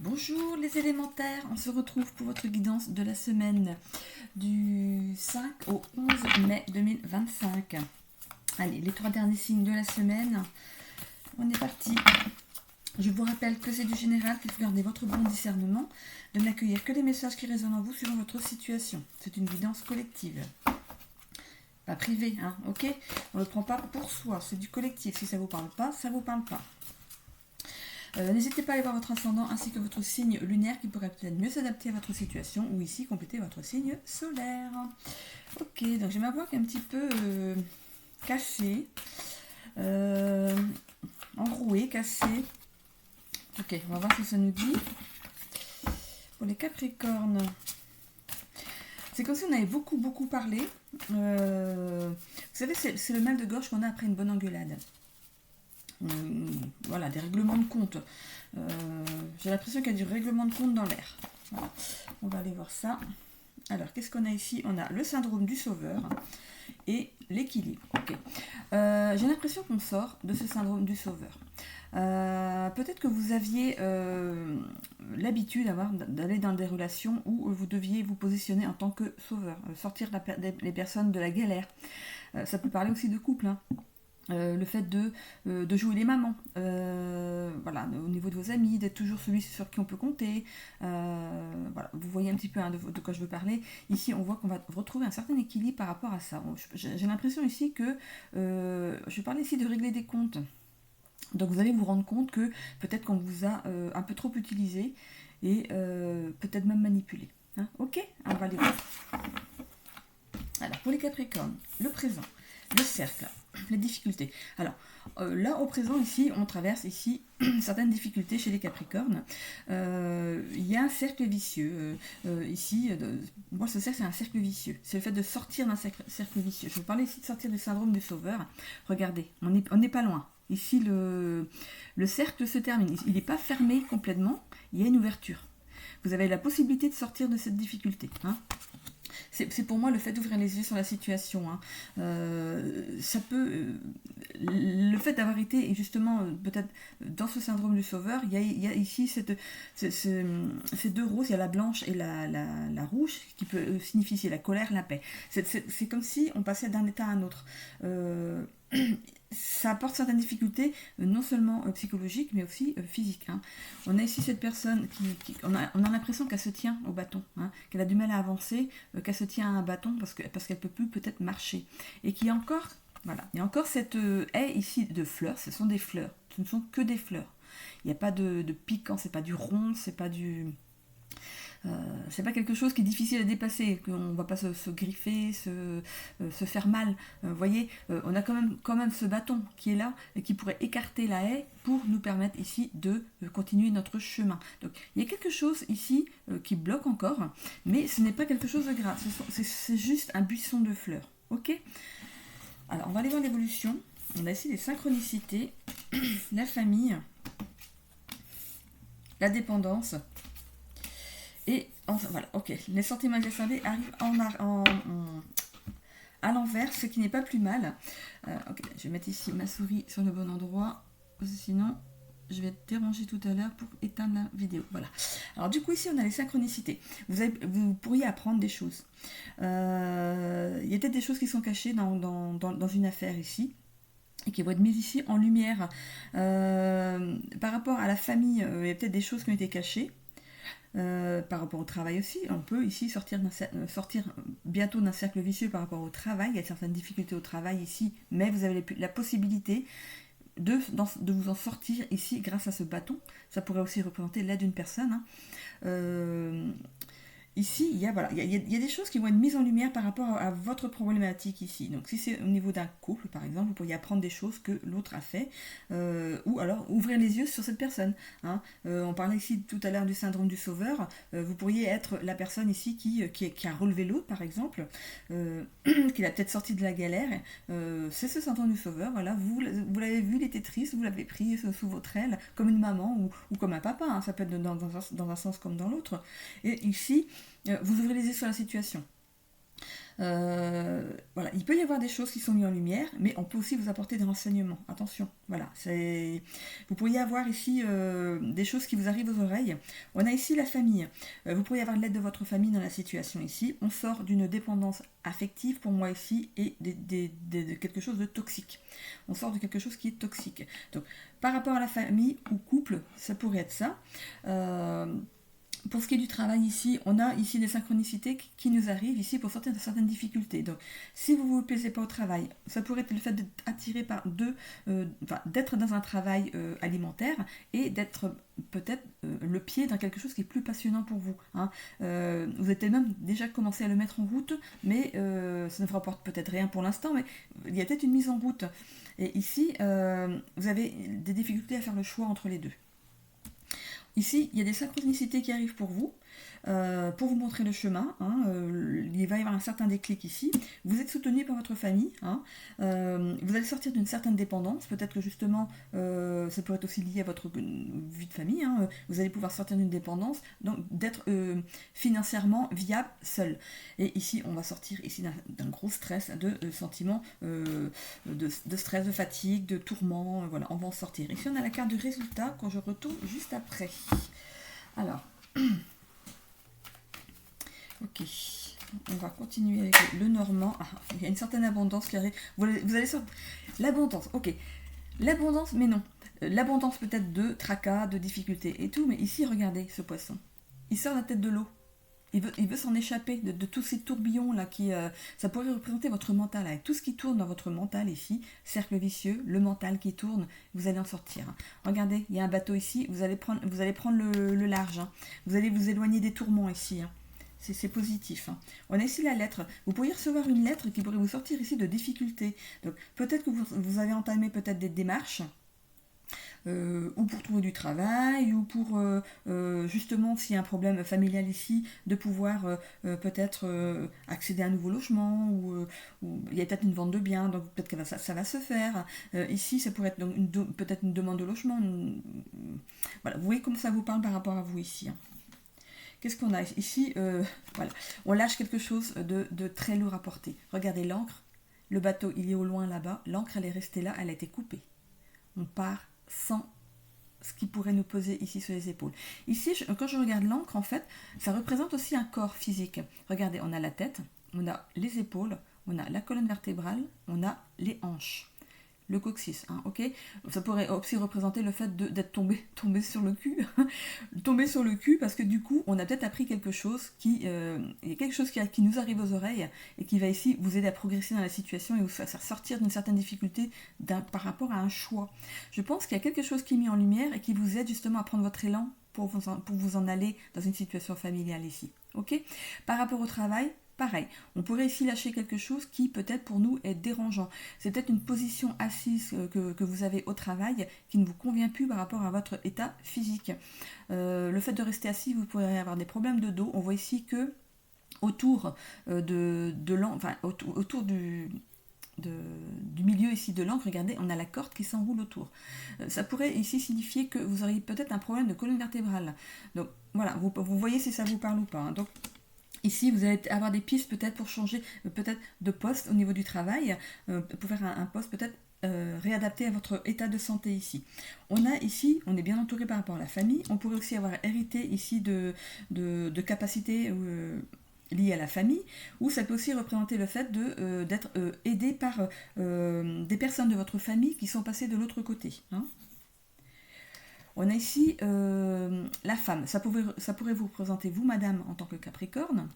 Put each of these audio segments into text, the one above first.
Bonjour les élémentaires, on se retrouve pour votre guidance de la semaine du 5 au 11 mai 2025. Allez, les 3 derniers signes de la semaine, on est parti. Je vous rappelle que c'est du général, qu'il faut garder votre bon discernement, de n'accueillir que les messages qui résonnent en vous suivant votre situation. C'est une guidance collective. Pas privée, hein, ok? On ne le prend pas pour soi, c'est du collectif. Si ça ne vous parle pas, ça ne vous parle pas. N'hésitez pas à aller voir votre ascendant ainsi que votre signe lunaire qui pourrait peut-être mieux s'adapter à votre situation ou ici compléter votre signe solaire. Ok, donc j'ai ma voix qui est un petit peu cassée, enrouée, cassée. Ok, on va voir ce que ça nous dit. Pour les Capricornes, c'est comme si on avait beaucoup parlé. Vous savez, c'est le mal de gorge qu'on a après une bonne engueulade. Voilà, des règlements de compte. J'ai l'impression qu'il y a du règlement de compte dans l'air. Voilà. On va aller voir ça. Alors, qu'est-ce qu'on a ici? On a le syndrome du sauveur et l'équilibre. Okay. J'ai l'impression qu'on sort de ce syndrome du sauveur. Peut-être que vous aviez l'habitude d'aller dans des relations où vous deviez vous positionner en tant que sauveur, sortir les personnes de la galère. Ça peut parler aussi de couple, hein. Le fait de jouer les mamans, voilà, au niveau de vos amis, d'être toujours celui sur qui on peut compter, voilà, vous voyez un petit peu, hein, de quoi je veux parler. Ici on voit qu'on va retrouver un certain équilibre par rapport à ça. J'ai l'impression ici que je parlais ici de régler des comptes, donc vous allez vous rendre compte que peut-être qu'on vous a un peu trop utilisé et peut-être même manipulé, hein. Ok, on va aller voir. Alors pour les Capricornes, le présent, le cercle, les difficultés. Alors là au présent ici, on traverse ici certaines difficultés chez les Capricornes. Il y a un cercle vicieux. Ici, moi ce cercle c'est un cercle vicieux. C'est le fait de sortir d'un cercle vicieux. Je vous parlais ici de sortir du syndrome du sauveur. Regardez, on n'est pas loin. Ici le cercle se termine. Il n'est pas fermé complètement, il y a une ouverture. Vous avez la possibilité de sortir de cette difficulté, hein. C'est pour moi le fait d'ouvrir les yeux sur la situation, hein. Ça peut, le fait d'avoir été justement peut-être dans ce syndrome du sauveur, il y a ici ces deux roses, il y a la blanche et la rouge qui peut signifier la colère, la paix. C'est comme si on passait d'un état à un autre. Ça apporte certaines difficultés, non seulement psychologiques, mais aussi physiques, hein. On a ici cette personne on a l'impression qu'elle se tient au bâton, hein, qu'elle a du mal à avancer, qu'elle se tient à un bâton parce qu'elle peut plus peut-être marcher. Et qu'il y a encore, voilà, il y a encore cette haie ici de fleurs, ce sont des fleurs, ce ne sont que des fleurs. Il n'y a pas de piquant, c'est pas du rond, c'est pas du... c'est pas quelque chose qui est difficile à dépasser, qu'on va pas se griffer, se faire mal. Vous voyez, on a quand même ce bâton qui est là et qui pourrait écarter la haie pour nous permettre ici de continuer notre chemin. Donc il y a quelque chose ici qui bloque encore, mais ce n'est pas quelque chose de grave, c'est juste un buisson de fleurs. Ok ? Alors on va aller voir l'évolution. On a ici les synchronicités, la famille, la dépendance. Et enfin, voilà, ok, les sentiments exacerbés arrivent à l'envers, ce qui n'est pas plus mal. Ok, je vais mettre ici ma souris sur le bon endroit, parce que sinon je vais être dérangée tout à l'heure pour éteindre la vidéo. Voilà. Alors du coup ici on a les synchronicités. Vous pourriez apprendre des choses. Il y a peut-être des choses qui sont cachées dans une affaire ici, et qui vont être mises ici en lumière. Par rapport à la famille, il y a peut-être des choses qui ont été cachées. Par rapport au travail aussi, on peut ici sortir bientôt d'un cercle vicieux par rapport au travail. Il y a certaines difficultés au travail ici, mais vous avez la possibilité de vous en sortir ici grâce à ce bâton. Ça pourrait aussi représenter l'aide d'une personne, hein. Ici, il y a des choses qui vont être mises en lumière par rapport à votre problématique ici. Donc si c'est au niveau d'un couple, par exemple, vous pourriez apprendre des choses que l'autre a fait, ou alors ouvrir les yeux sur cette personne, hein. On parlait ici tout à l'heure du syndrome du sauveur. Vous pourriez être la personne ici qui a relevé l'autre, par exemple, qui l'a peut-être sorti de la galère. C'est ce syndrome du sauveur, voilà. Vous l'avez vu, il était triste, vous l'avez pris sous votre aile, comme une maman ou comme un papa, hein. Ça peut être dans un sens comme dans l'autre. Et ici, vous ouvrez les yeux sur la situation. Voilà, il peut y avoir des choses qui sont mises en lumière, mais on peut aussi vous apporter des renseignements. Attention, voilà, vous pourriez avoir ici des choses qui vous arrivent aux oreilles. On a ici la famille. Vous pourriez avoir l'aide de votre famille dans la situation ici. On sort d'une dépendance affective pour moi ici et de quelque chose de toxique. On sort de quelque chose qui est toxique. Donc, par rapport à la famille ou couple, ça pourrait être ça. Pour ce qui est du travail ici, on a ici des synchronicités qui nous arrivent ici pour sortir de certaines difficultés. Donc, si vous ne vous plaisez pas au travail, ça pourrait être le fait d'être attiré par d'être dans un travail alimentaire et d'être peut-être le pied dans quelque chose qui est plus passionnant pour vous. Hein. Vous avez même déjà commencé à le mettre en route, mais ça ne vous rapporte peut-être rien pour l'instant, mais il y a peut-être une mise en route. Et ici, vous avez des difficultés à faire le choix entre les deux. Ici, il y a des synchronicités qui arrivent pour vous montrer le chemin. Hein, il va y avoir un certain déclic ici. Vous êtes soutenu par votre famille. Hein, vous allez sortir d'une certaine dépendance. Peut-être que justement, ça pourrait être aussi lié à votre vie de famille. Hein, vous allez pouvoir sortir d'une dépendance, donc d'être financièrement viable seul. Et ici, on va sortir ici d'un gros stress, de sentiments de stress, de fatigue, de tourment. Voilà, on va en sortir. Ici, on a la carte du résultat quand je retourne juste après. Alors, ok, on va continuer avec le normand. Ah, il y a une certaine abondance qui arrive. Vous allez sortir. L'abondance, ok. L'abondance, mais non. L'abondance peut-être de tracas, de difficultés et tout, mais ici, regardez ce poisson. Il sort la tête de l'eau. Il veut s'en échapper de tous ces tourbillons là ça pourrait représenter votre mental avec tout ce qui tourne dans votre mental ici, cercle vicieux, le mental qui tourne, vous allez en sortir. Hein. Regardez, il y a un bateau ici, vous allez prendre le large, hein. Vous allez vous éloigner des tourments ici. Hein. C'est positif. Hein. On a ici la lettre. Vous pourriez recevoir une lettre qui pourrait vous sortir ici de difficultés. Donc peut-être que vous avez entamé peut-être des démarches. Ou pour trouver du travail, ou pour justement, s'il y a un problème familial ici, de pouvoir peut-être accéder à un nouveau logement, ou il y a peut-être une vente de biens, donc peut-être que ça va se faire. Ici, ça pourrait être peut-être une demande de logement. Voilà, vous voyez comment ça vous parle par rapport à vous ici. Hein. Qu'est-ce qu'on a ici voilà. On lâche quelque chose de très lourd à porter. Regardez l'encre, le bateau il est au loin là-bas, l'encre elle est restée là, elle a été coupée. On part sans ce qui pourrait nous peser ici sur les épaules. Ici, quand je regarde l'encre, en fait, ça représente aussi un corps physique. Regardez, on a la tête, on a les épaules, on a la colonne vertébrale, on a les hanches. Le coccyx, hein, ok. Ça pourrait aussi représenter le fait d'être tombé sur le cul, tomber sur le cul parce que du coup, on a peut-être appris quelque chose il y a quelque chose qui nous arrive aux oreilles et qui va ici vous aider à progresser dans la situation et vous faire sortir d'une certaine difficulté par rapport à un choix. Je pense qu'il y a quelque chose qui est mis en lumière et qui vous aide justement à prendre votre élan pour vous en aller dans une situation familiale ici, ok. Par rapport au travail, pareil, on pourrait ici lâcher quelque chose qui peut-être pour nous est dérangeant. C'est peut-être une position assise que vous avez au travail qui ne vous convient plus par rapport à votre état physique. Le fait de rester assis, vous pourrez avoir des problèmes de dos. On voit ici que autour autour du milieu ici de l'encre, regardez, on a la corde qui s'enroule autour. Ça pourrait ici signifier que vous auriez peut-être un problème de colonne vertébrale. Donc voilà, vous voyez si ça vous parle ou pas. Hein. Donc ici, vous allez avoir des pistes peut-être pour changer peut-être de poste au niveau du travail, pour faire un poste peut-être réadapté à votre état de santé ici. On a ici, on est bien entouré par rapport à la famille, on pourrait aussi avoir hérité ici de capacités liées à la famille, ou ça peut aussi représenter le fait d'être aidé par des personnes de votre famille qui sont passées de l'autre côté. Hein. On a ici la femme. Ça pourrait vous représenter vous, madame, en tant que Capricorne.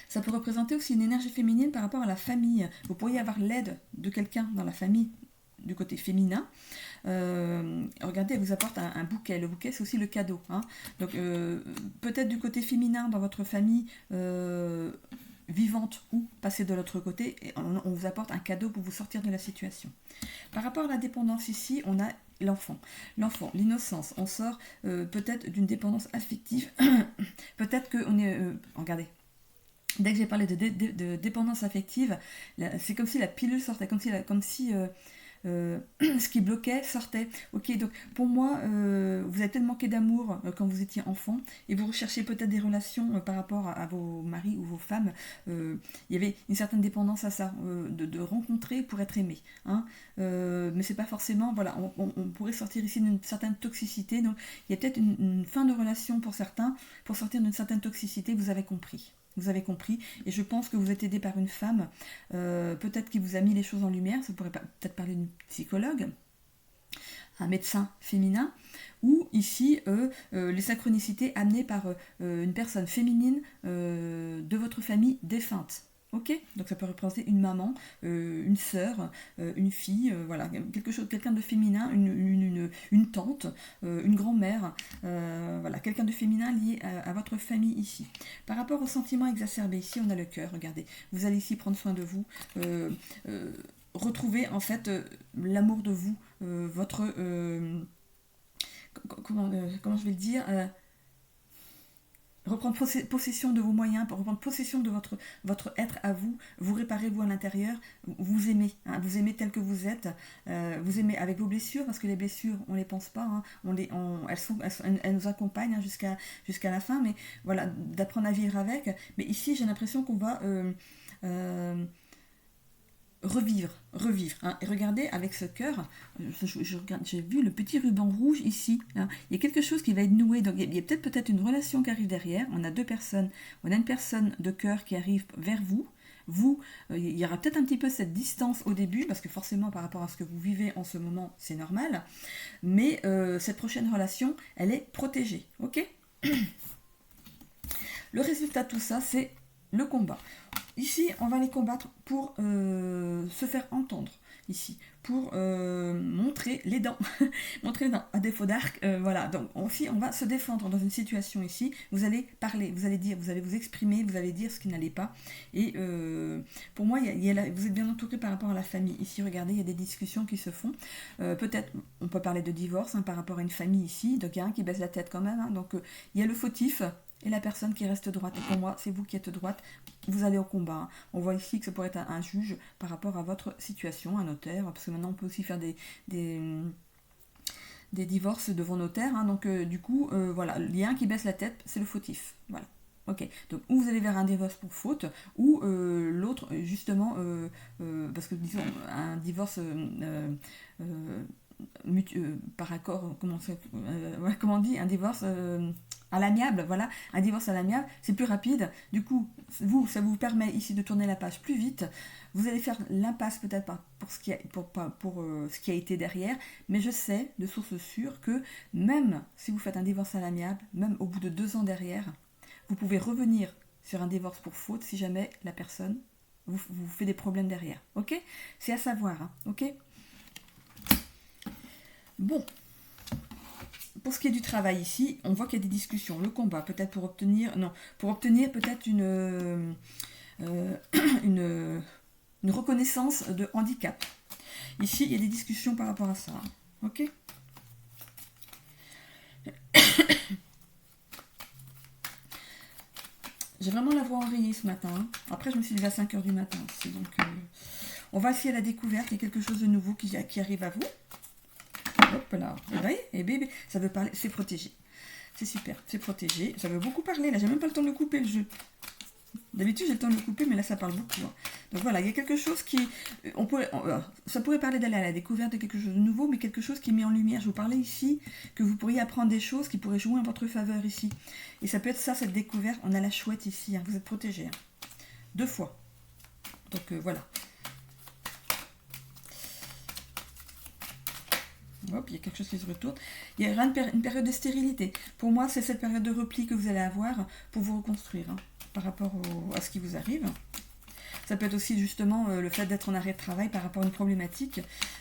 Ça peut représenter aussi une énergie féminine par rapport à la famille. Vous pourriez avoir l'aide de quelqu'un dans la famille du côté féminin. Regardez, elle vous apporte un bouquet. Le bouquet, c'est aussi le cadeau. Hein. Donc, peut-être du côté féminin dans votre famille vivante ou passée de l'autre côté, et on vous apporte un cadeau pour vous sortir de la situation. Par rapport à la dépendance ici, on a l'enfant, l'innocence. On sort peut-être d'une dépendance affective. Peut-être qu'on est... regardez. Dès que j'ai parlé de dépendance affective, c'est comme si la pilule sortait, comme si ce qui bloquait sortait. Ok, donc pour moi, vous avez peut-être manqué d'amour quand vous étiez enfant et vous recherchez peut-être des relations par rapport à vos maris ou vos femmes. Il y avait une certaine dépendance à ça, de rencontrer pour être aimé. Hein. Mais c'est pas forcément, voilà, on pourrait sortir ici d'une certaine toxicité. Donc il y a peut-être une fin de relation pour certains, pour sortir d'une certaine toxicité, vous avez compris. Vous avez compris, et je pense que vous êtes aidé par une femme, peut-être qui vous a mis les choses en lumière, ça pourrait peut-être parler d'une psychologue, un médecin féminin, ou ici, les synchronicités amenées par une personne féminine de votre famille défunte. Ok, donc ça peut représenter une maman, une sœur, une fille, voilà, quelque chose, quelqu'un de féminin, une tante, une grand-mère, voilà, quelqu'un de féminin lié à votre famille ici. Par rapport aux sentiments exacerbés, ici on a le cœur, regardez, vous allez ici prendre soin de vous, retrouver en fait l'amour de vous, votre, comment je vais le dire, reprendre possession de vos moyens, reprendre possession de votre être à vous, vous réparez vous à l'intérieur, vous aimez, hein, vous aimez tel que vous êtes, vous aimez avec vos blessures, parce que les blessures, on ne les pense pas, hein, elles nous accompagnent, hein, jusqu'à la fin, mais voilà, d'apprendre à vivre avec. Mais ici, j'ai l'impression qu'on va revivre, hein. Et regardez avec ce cœur, j'ai vu le petit ruban rouge ici, hein. Il y a quelque chose qui va être noué, donc il y a peut-être une relation qui arrive derrière, on a deux personnes, on a une personne de cœur qui arrive vers vous, il y aura peut-être un petit peu cette distance au début, parce que forcément par rapport à ce que vous vivez en ce moment, c'est normal, mais cette prochaine relation, elle est protégée, ok. Le résultat de tout ça, c'est le combat. Ici, on va les combattre pour se faire entendre, ici, pour montrer les dents, montrer les dents, à défaut d'arc, voilà, donc aussi on va se défendre dans une situation ici, vous allez parler, vous allez dire, vous allez vous exprimer, vous allez dire ce qui n'allait pas, et pour moi, vous êtes bien entouré par rapport à la famille, ici, regardez, il y a des discussions qui se font, peut-être, on peut parler de divorce, hein, par rapport à une famille ici, donc il y a un qui baisse la tête quand même, hein, donc il y a le fautif, et la personne qui reste droite. Et pour moi, c'est vous qui êtes droite, vous allez au combat. Hein. On voit ici que ça pourrait être un juge par rapport à votre situation, un notaire, parce que maintenant on peut aussi faire des divorces devant notaire. Hein. Donc du coup, voilà, il y a un qui baisse la tête, c'est le fautif. Voilà. Ok, donc ou vous allez vers un divorce pour faute, ou l'autre, justement, parce que disons, un divorce par accord, comment on dit, un divorce à l'amiable, voilà, un divorce à l'amiable, c'est plus rapide, du coup, ça vous permet ici de tourner la page plus vite, vous allez faire l'impasse peut-être pour ce qui a été derrière, mais je sais, de source sûre, que même si vous faites un divorce à l'amiable, même au bout de 2 ans derrière, vous pouvez revenir sur un divorce pour faute si jamais la personne vous fait des problèmes derrière, ok. C'est à savoir, hein, ok. Bon, pour ce qui est du travail ici, on voit qu'il y a des discussions, le combat, peut-être pour obtenir peut-être une reconnaissance de handicap. Ici, il y a des discussions par rapport à ça, ok. J'ai vraiment la voix enrayée ce matin. Hein. Après, je me suis levée à 5h du matin aussi, donc on va essayer la découverte, il y a quelque chose de nouveau qui arrive à vous. Hop là, vous voyez, et bébé, ça veut parler, c'est protégé. C'est super, c'est protégé. Ça veut beaucoup parler, là, j'ai même pas le temps de le couper le jeu. D'habitude, j'ai le temps de le couper, mais là, ça parle beaucoup. Hein. Donc voilà, il y a quelque chose qui... ça pourrait parler d'aller à la découverte de quelque chose de nouveau, mais quelque chose qui est mis en lumière. Je vous parlais ici que vous pourriez apprendre des choses qui pourraient jouer en votre faveur ici. Et ça peut être ça, cette découverte. On a la chouette ici, hein. Vous êtes protégé. Hein. 2 fois. Donc voilà. Hop, il y a quelque chose qui se retourne. Il y aura une période de stérilité. Pour moi, c'est cette période de repli que vous allez avoir pour vous reconstruire, hein, par rapport à ce qui vous arrive. Ça peut être aussi justement le fait d'être en arrêt de travail par rapport à une problématique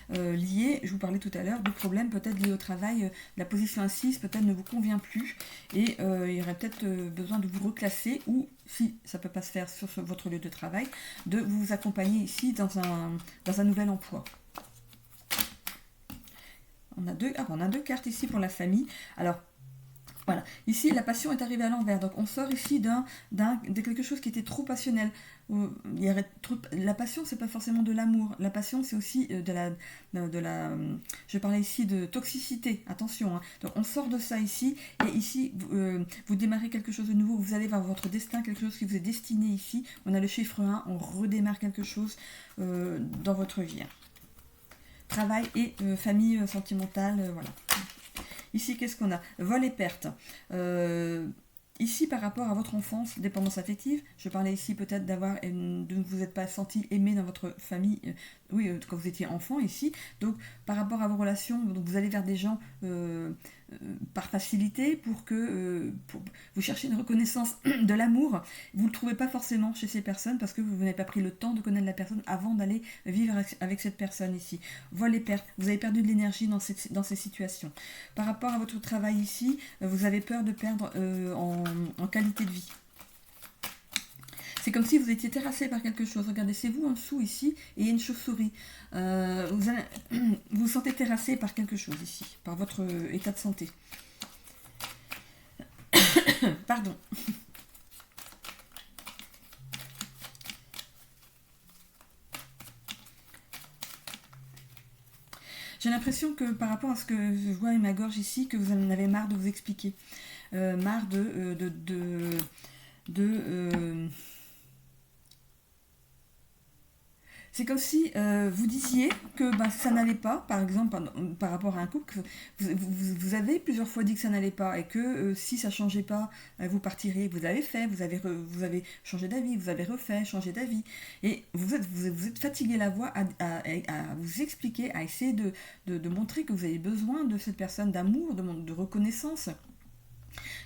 liée, je vous parlais tout à l'heure, de problèmes peut-être liés au travail, la position assise peut-être ne vous convient plus et il y aurait peut-être besoin de vous reclasser ou, si ça ne peut pas se faire sur votre lieu de travail, de vous accompagner ici dans un nouvel emploi. On a deux cartes ici pour la famille. Alors, Voilà, ici la passion est arrivée à l'envers, donc on sort ici de quelque chose qui était trop passionnel. La passion, c'est pas forcément de l'amour, la passion c'est aussi je parlais ici de toxicité, attention, hein. Donc on sort de ça ici, et ici vous démarrez quelque chose de nouveau, vous allez vers votre destin, quelque chose qui vous est destiné ici, on a le chiffre 1, on redémarre quelque chose dans votre vie. Travail et famille sentimentale, voilà. Ici, qu'est-ce qu'on a? Vol et perte. Ici, par rapport à votre enfance, dépendance affective, je parlais ici peut-être de ne vous êtes pas senti aimé dans votre famille, quand vous étiez enfant ici. Donc, par rapport à vos relations, donc vous allez vers des gens par facilité pour vous cherchiez une reconnaissance de l'amour. Vous ne le trouvez pas forcément chez ces personnes parce que vous n'avez pas pris le temps de connaître la personne avant d'aller vivre avec cette personne ici. Vol et perte. Vous avez perdu de l'énergie dans ces situations. Par rapport à votre travail ici, vous avez peur de perdre en qualité de vie. C'est comme si vous étiez terrassé par quelque chose. Regardez, c'est vous en dessous ici, et il y a une chauve-souris. Vous vous sentez terrassé par quelque chose ici, par votre état de santé. Pardon. J'ai l'impression que par rapport à ce que je vois avec ma gorge ici, que vous en avez marre de vous expliquer. Marre c'est comme si vous disiez que ça n'allait pas, par exemple, par rapport à un couple, que vous avez plusieurs fois dit que ça n'allait pas et que si ça ne changeait pas, vous partiriez. Vous avez fait, vous avez changé d'avis, vous avez refait, changé d'avis. Et vous êtes fatigué la voix à vous expliquer, à essayer de montrer que vous avez besoin de cette personne, d'amour, de reconnaissance.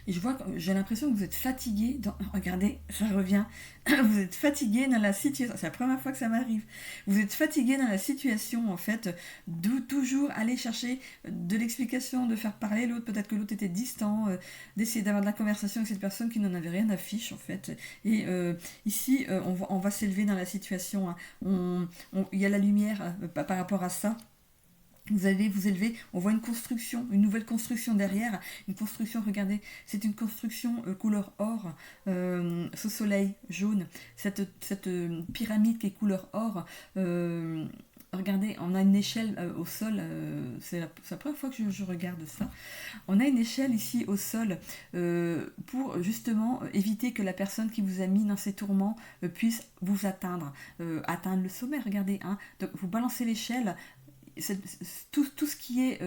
Et j'ai l'impression que vous êtes fatigué. Regardez, ça revient. Vous êtes fatigué dans la situation. C'est la première fois que ça m'arrive. Vous êtes fatigué dans la situation, en fait, de toujours aller chercher de l'explication, de faire parler l'autre. Peut-être que l'autre était distant, d'essayer d'avoir de la conversation avec cette personne qui n'en avait rien à fiche, en fait. Et ici, on va s'élever dans la situation. Hein. Il y a la lumière par rapport à ça. Vous allez vous élever, on voit une nouvelle construction derrière, une construction, regardez, c'est une construction couleur or, ce soleil jaune, cette pyramide qui est couleur or, regardez, on a une échelle au sol, c'est la première fois que je regarde ça, on a une échelle ici au sol pour justement éviter que la personne qui vous a mis dans ces tourments puisse vous atteindre le sommet, regardez, hein. Donc vous balancez l'échelle, tout ce qui est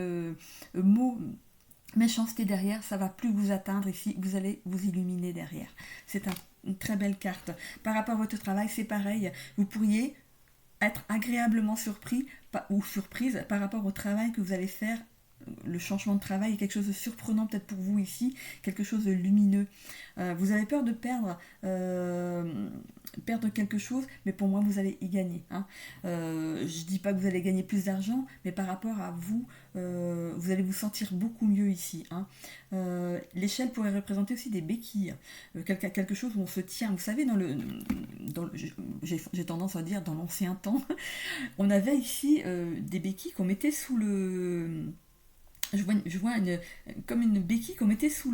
mot méchanceté derrière, ça va plus vous atteindre ici, vous allez vous illuminer derrière. C'est une très belle carte. Par rapport à votre travail, c'est pareil. Vous pourriez être agréablement surpris ou surprise par rapport au travail que vous allez faire. Le changement de travail est quelque chose de surprenant peut-être pour vous ici, quelque chose de lumineux. Vous avez peur de perdre quelque chose, mais pour moi vous allez y gagner. Hein. Je dis pas que vous allez gagner plus d'argent, mais par rapport à vous, vous allez vous sentir beaucoup mieux ici. Hein. L'échelle pourrait représenter aussi des béquilles, quelque chose où on se tient. Vous savez, j'ai tendance à dire dans l'ancien temps, on avait ici des béquilles qu'on mettait sous le... Je vois comme une béquille qu'on mettait sous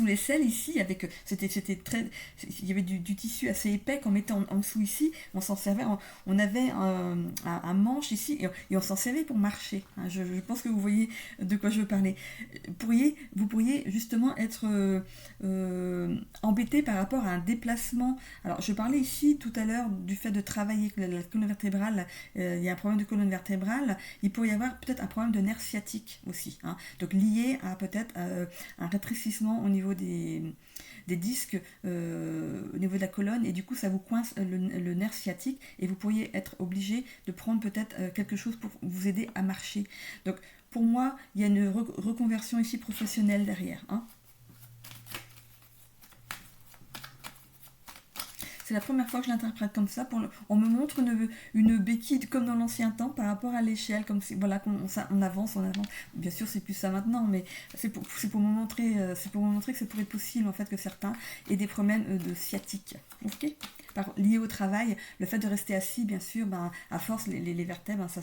l'aisselle ici, c'était très, il y avait du tissu assez épais qu'on mettait en dessous ici, on s'en servait, on avait un manche ici et on s'en servait pour marcher. Hein, je pense que vous voyez de quoi je veux parler. Vous pourriez justement être embêté par rapport à un déplacement. Alors je parlais ici tout à l'heure du fait de travailler avec la colonne vertébrale, il y a un problème de colonne vertébrale, il pourrait y avoir peut-être un problème de nerf sciatique aussi, hein, donc lié à peut-être un rétrécissement au niveau des disques, au niveau de la colonne, et du coup ça vous coince le nerf sciatique et vous pourriez être obligé de prendre peut-être quelque chose pour vous aider à marcher. Donc pour moi il y a une reconversion ici professionnelle derrière. Hein. C'est la première fois que je l'interprète comme ça. On me montre une béquille comme dans l'ancien temps par rapport à l'échelle, comme si voilà, on avance. Bien sûr, c'est plus ça maintenant, mais c'est pour me montrer que ça pourrait être possible en fait que certains aient des problèmes de sciatique. Ok. Lié au travail, le fait de rester assis, bien sûr, à force les vertèbres, ça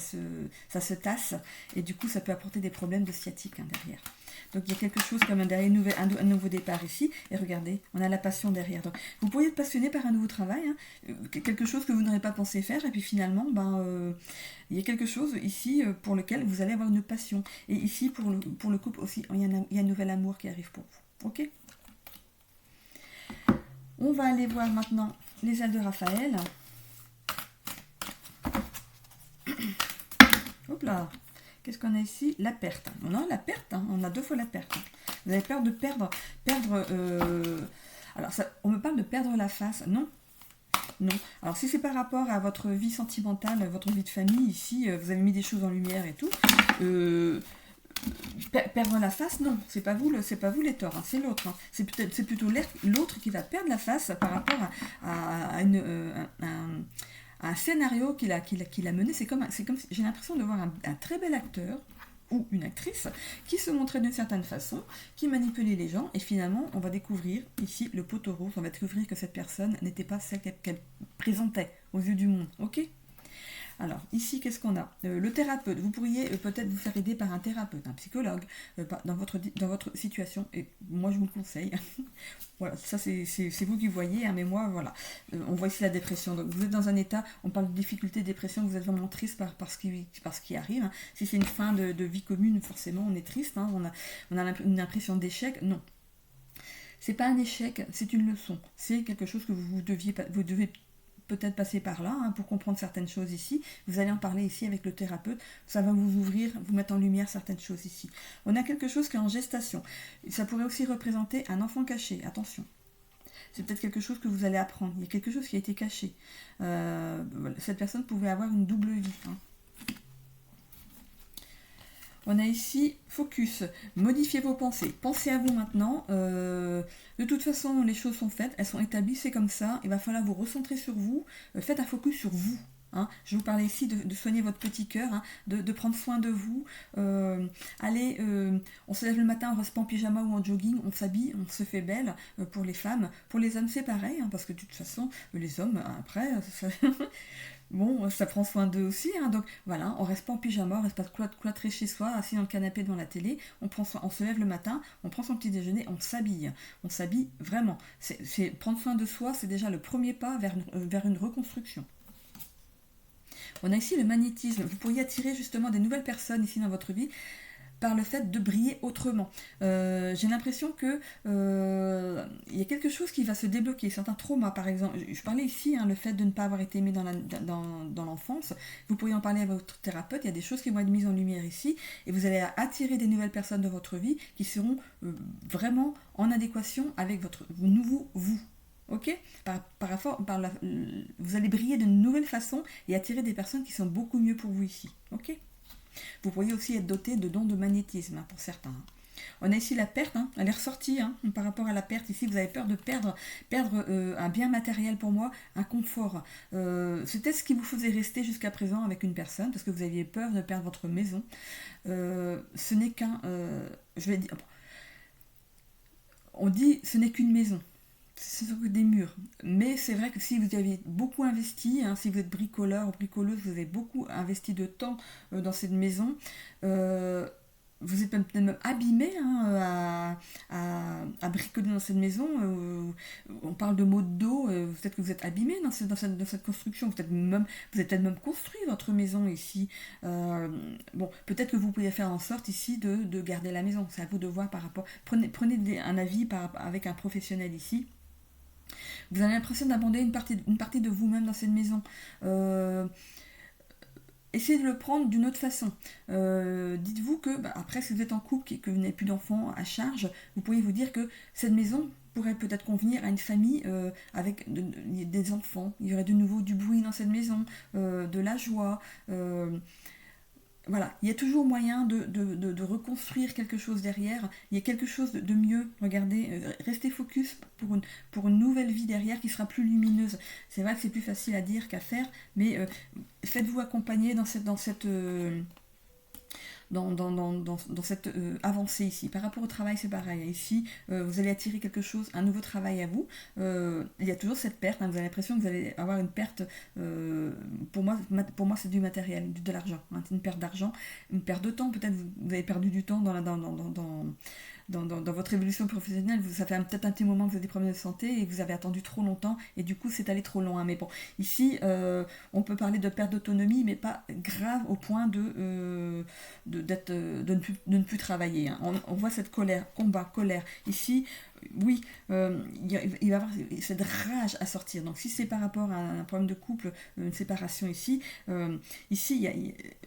se tasse et du coup ça peut apporter des problèmes de sciatique derrière. Donc il y a quelque chose comme un nouveau départ ici. Et regardez, on a la passion derrière. Donc vous pourriez être passionné par un nouveau travail, hein, quelque chose que vous n'aurez pas pensé faire, et puis finalement, il y a quelque chose ici pour lequel vous allez avoir une passion. Et ici, pour le couple aussi, il y a un nouvel amour qui arrive pour vous. Ok ? On va aller voir maintenant les ailes de Raphaël. Hop là. Qu'est-ce qu'on a ici? La perte. On a la perte, hein. On a 2 fois la perte. Vous avez peur de perdre. Alors, on me parle de perdre la face. Non. Non. Alors, si c'est par rapport à votre vie sentimentale, votre vie de famille, ici, vous avez mis des choses en lumière et tout. Perdre la face, non, c'est pas vous les torts, hein, c'est l'autre. Hein. C'est plutôt l'autre qui va perdre la face par rapport à un scénario qu'il a mené. C'est comme j'ai l'impression de voir un très bel acteur ou une actrice qui se montrait d'une certaine façon, qui manipulait les gens, et finalement on va découvrir ici le poteau rose, on va découvrir que cette personne n'était pas celle qu'elle présentait aux yeux du monde, ok ? Alors, ici, qu'est-ce qu'on a? Le thérapeute, vous pourriez peut-être vous faire aider par un thérapeute, un psychologue, dans votre situation, et moi je vous le conseille. Voilà, ça c'est vous qui voyez, hein, mais moi, voilà. On voit ici la dépression, donc vous êtes dans un état, on parle de difficulté, dépression, vous êtes vraiment triste par ce qui arrive. Hein. Si c'est une fin de vie commune, forcément, on est triste, hein, on a une impression d'échec, non. C'est pas un échec, c'est une leçon, c'est quelque chose que vous devez peut-être passer par là, hein, pour comprendre certaines choses ici. Vous allez en parler ici avec le thérapeute. Ça va vous ouvrir, vous mettre en lumière certaines choses ici. On a quelque chose qui est en gestation. Ça pourrait aussi représenter un enfant caché. Attention. C'est peut-être quelque chose que vous allez apprendre. Il y a quelque chose qui a été caché. Cette personne pouvait avoir une double vie. Hein. On a ici focus, modifiez vos pensées. Pensez à vous maintenant. De toute façon, les choses sont faites, elles sont établies, c'est comme ça. Il va falloir vous recentrer sur vous. Faites un focus sur vous. Hein. Je vous parlais ici de soigner votre petit cœur, hein, de prendre soin de vous. Allez, on se lève le matin, on reste pas en pyjama ou en jogging, on s'habille, on se fait belle pour les femmes. Pour les hommes, c'est pareil, hein, parce que de toute façon, les hommes, après, bon, ça prend soin d'eux aussi, hein, donc voilà, on reste pas en pyjama, on reste pas cloîtré chez soi, assis dans le canapé devant la télé, on se lève le matin, on prend son petit déjeuner, on s'habille vraiment. Prendre soin de soi, c'est déjà le premier pas vers une reconstruction. On a ici le magnétisme, vous pourriez attirer justement des nouvelles personnes ici dans votre vie, par le fait de briller autrement. J'ai l'impression que y a quelque chose qui va se débloquer, certains traumas par exemple. Je parlais ici, hein, le fait de ne pas avoir été aimé dans l'enfance. Vous pourriez en parler à votre thérapeute, il y a des choses qui vont être mises en lumière ici, et vous allez attirer des nouvelles personnes dans votre vie qui seront vraiment en adéquation avec votre nouveau vous. Ok, vous allez briller de nouvelles façons et attirer des personnes qui sont beaucoup mieux pour vous ici. Ok. Vous pourriez aussi être doté de dons de magnétisme, hein, pour certains. On a ici la perte, hein, elle est ressortie, hein, par rapport à la perte. Ici, vous avez peur de perdre un bien matériel pour moi, un confort. C'était ce qui vous faisait rester jusqu'à présent avec une personne, parce que vous aviez peur de perdre votre maison. Ce n'est je vais dire, on dit ce n'est qu'une maison. Ce sont que des murs. Mais c'est vrai que si vous avez beaucoup investi, hein, si vous êtes bricoleur ou bricoleuse, vous avez beaucoup investi de temps dans cette maison, vous êtes peut-être même abîmé, hein, à bricoler dans cette maison. On parle de maux de dos, peut-être que vous êtes abîmé dans cette construction, vous avez peut-être même construit votre maison ici. Bon, peut-être que vous pouvez faire en sorte ici de garder la maison. C'est à vous de voir par rapport. Prenez un avis avec un professionnel ici. Vous avez l'impression d'abandonner une partie de vous-même dans cette maison. Essayez de le prendre d'une autre façon. Dites-vous que, après, si vous êtes en couple et que vous n'avez plus d'enfants à charge, vous pourriez vous dire que cette maison pourrait peut-être convenir à une famille avec des enfants. Il y aurait de nouveau du bruit dans cette maison, de la joie. Voilà, il y a toujours moyen de reconstruire quelque chose derrière. Il y a quelque chose de mieux. Regardez, restez focus pour une nouvelle vie derrière qui sera plus lumineuse. C'est vrai que c'est plus facile à dire qu'à faire, mais faites-vous accompagner dans dans cette avancée ici. Par rapport au travail, c'est pareil. Ici, vous allez attirer quelque chose, un nouveau travail à vous. Il y a toujours cette perte, hein, vous avez l'impression que vous allez avoir une perte, pour moi c'est du matériel, de l'argent, hein, une perte d'argent, une perte de temps, peut-être vous avez perdu du temps dans votre évolution professionnelle, ça fait peut-être un petit moment que vous avez des problèmes de santé et vous avez attendu trop longtemps et du coup c'est allé trop loin. Mais bon, ici on peut parler de perte d'autonomie, mais pas grave au point de ne plus travailler. Hein. On voit cette colère, combat, colère. Ici, oui, il va y avoir cette rage à sortir. Donc si c'est par rapport à un problème de couple, une séparation ici,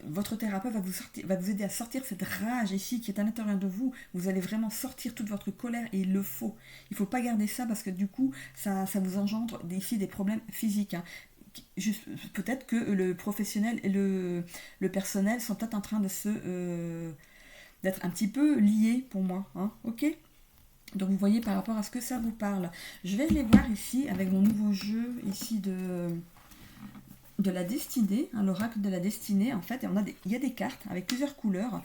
votre thérapeute va vous aider à sortir cette rage ici qui est à l'intérieur de vous. Vous allez vraiment sortir toute votre colère et il le faut. Il ne faut pas garder ça parce que du coup, ça vous engendre ici des problèmes physiques. Hein. Peut-être que le professionnel et le personnel sont peut-être en train de d'être un petit peu liés pour moi. Hein. Ok ? Donc vous voyez par rapport à ce que ça vous parle. Je vais aller voir ici avec mon nouveau jeu ici de la destinée, hein, l'oracle de la destinée en fait, et il y a des cartes avec plusieurs couleurs.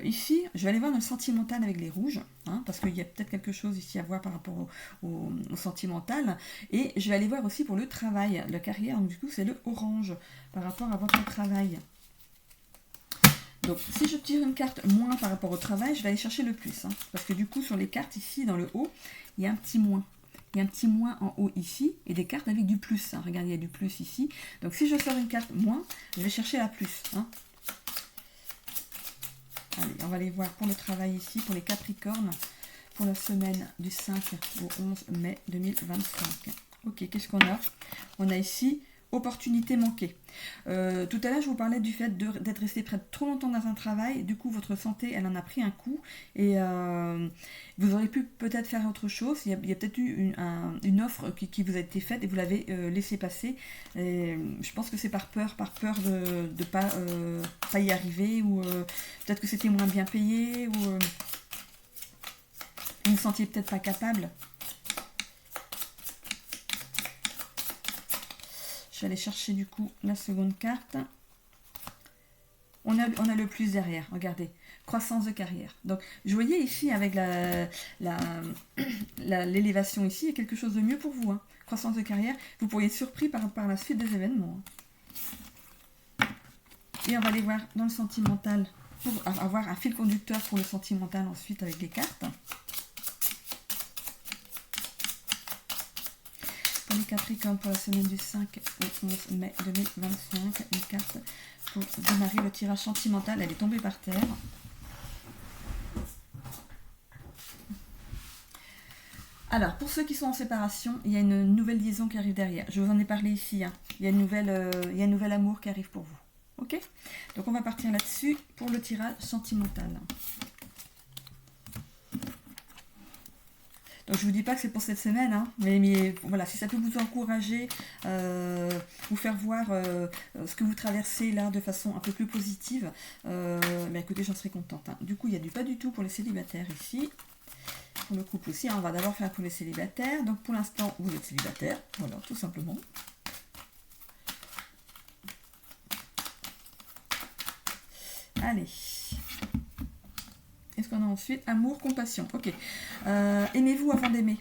Ici, je vais aller voir dans le sentimental avec les rouges, hein, parce qu'il y a peut-être quelque chose ici à voir par rapport au sentimental, et je vais aller voir aussi pour le travail, la carrière, donc du coup c'est le orange par rapport à votre travail. Donc, si je tire une carte moins par rapport au travail, je vais aller chercher le plus. Hein, parce que du coup, sur les cartes ici, dans le haut, il y a un petit moins. Il y a un petit moins en haut ici, et des cartes avec du plus. Hein. Regardez, il y a du plus ici. Donc, si je sors une carte moins, je vais chercher la plus. Hein. Allez, on va aller voir pour le travail ici, pour les Capricornes, pour la semaine du 5 au 11 mai 2025. Ok, qu'est-ce qu'on a? On a ici... opportunité manquée. Tout à l'heure, je vous parlais du fait d'être resté près de trop longtemps dans un travail. Du coup, votre santé, elle en a pris un coup. Et vous auriez pu peut-être faire autre chose. Il y a peut-être eu une offre qui vous a été faite et vous l'avez laissé passer. Et je pense que c'est par peur de ne pas y arriver. Ou peut-être que c'était moins bien payé. Ou vous ne vous sentiez peut-être pas capable. Je vais aller chercher du coup la seconde carte. On a le plus derrière, regardez. Croissance de carrière. Donc, je voyais ici avec l'élévation ici, il y a quelque chose de mieux pour vous. Hein. Croissance de carrière, vous pourriez être surpris par la suite des événements. Et on va aller voir dans le sentimental, pour avoir un fil conducteur pour le sentimental ensuite avec les cartes. Les Capricornes pour la semaine du 5 au 11 mai 2025. Une carte pour démarrer le tirage sentimental. Elle est tombée par terre. Alors, pour ceux qui sont en séparation, il y a une nouvelle liaison qui arrive derrière. Je vous en ai parlé ici. Hein. Il y a un nouvel amour qui arrive pour vous. Ok ? Donc, on va partir là-dessus pour le tirage sentimental. Donc je ne vous dis pas que c'est pour cette semaine, hein, mais voilà, si ça peut vous encourager, vous faire voir ce que vous traversez là de façon un peu plus positive, écoutez, j'en serais contente. Hein. Du coup, il y a du pas du tout pour les célibataires ici. Pour le couple aussi, hein, on va d'abord faire pour les célibataires. Donc pour l'instant, vous êtes célibataire, voilà, tout simplement. Allez. Qu'est-ce qu'on a ensuite? Amour, compassion. Ok. Aimez-vous avant d'aimer.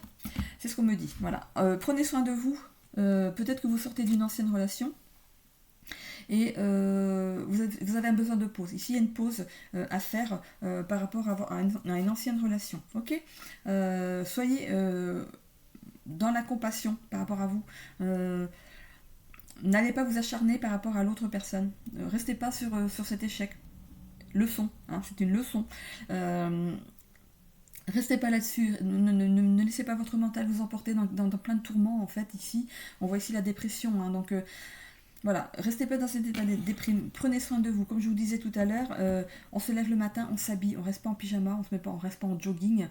C'est ce qu'on me dit. Voilà. Prenez soin de vous. Peut-être que vous sortez d'une ancienne relation. Et vous avez un besoin de pause. Ici, il y a une pause à faire par rapport à une ancienne relation. Ok. Soyez dans la compassion par rapport à vous. N'allez pas vous acharner par rapport à l'autre personne. Restez pas sur cet échec. Leçon, hein, c'est une leçon. Restez pas là-dessus, ne laissez pas votre mental vous emporter dans plein de tourments en fait ici. On voit ici la dépression, hein, donc voilà, restez pas dans cet état de déprime, prenez soin de vous. Comme je vous disais tout à l'heure, on se lève le matin, on s'habille, on reste pas en pyjama, on reste pas en jogging.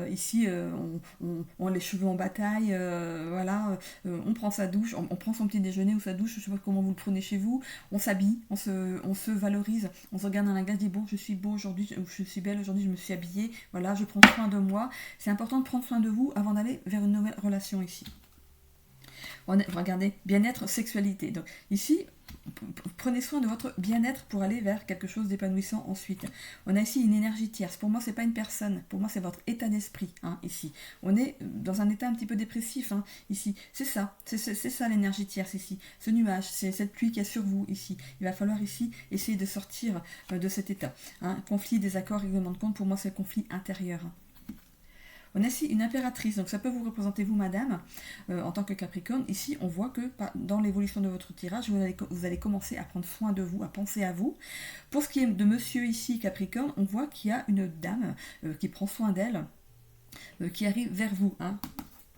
Ici, on les cheveux en bataille, voilà, on prend sa douche, on prend son petit déjeuner ou sa douche, je sais pas comment vous le prenez chez vous. On s'habille, on se valorise, on se regarde dans la glace, dit bon, je suis beau aujourd'hui, je suis belle aujourd'hui, je me suis habillée, voilà, je prends soin de moi. C'est important de prendre soin de vous avant d'aller vers une nouvelle relation ici. Regardez, bien-être, sexualité. Donc ici, prenez soin de votre bien-être pour aller vers quelque chose d'épanouissant ensuite. On a ici une énergie tierce. Pour moi, c'est pas une personne. Pour moi, c'est votre état d'esprit, hein, ici. On est dans un état un petit peu dépressif, hein, ici. C'est ça. C'est ça l'énergie tierce, ici. Ce nuage, c'est cette pluie qui est sur vous, ici. Il va falloir, ici, essayer de sortir de cet état. Hein. Conflit, désaccord, règlement de compte, pour moi, c'est le conflit intérieur. On a ici une impératrice, donc ça peut vous représenter vous, madame, en tant que Capricorne. Ici, on voit que dans l'évolution de votre tirage, vous allez commencer à prendre soin de vous, à penser à vous. Pour ce qui est de monsieur ici, Capricorne, on voit qu'il y a une dame qui prend soin d'elle, qui arrive vers vous, hein.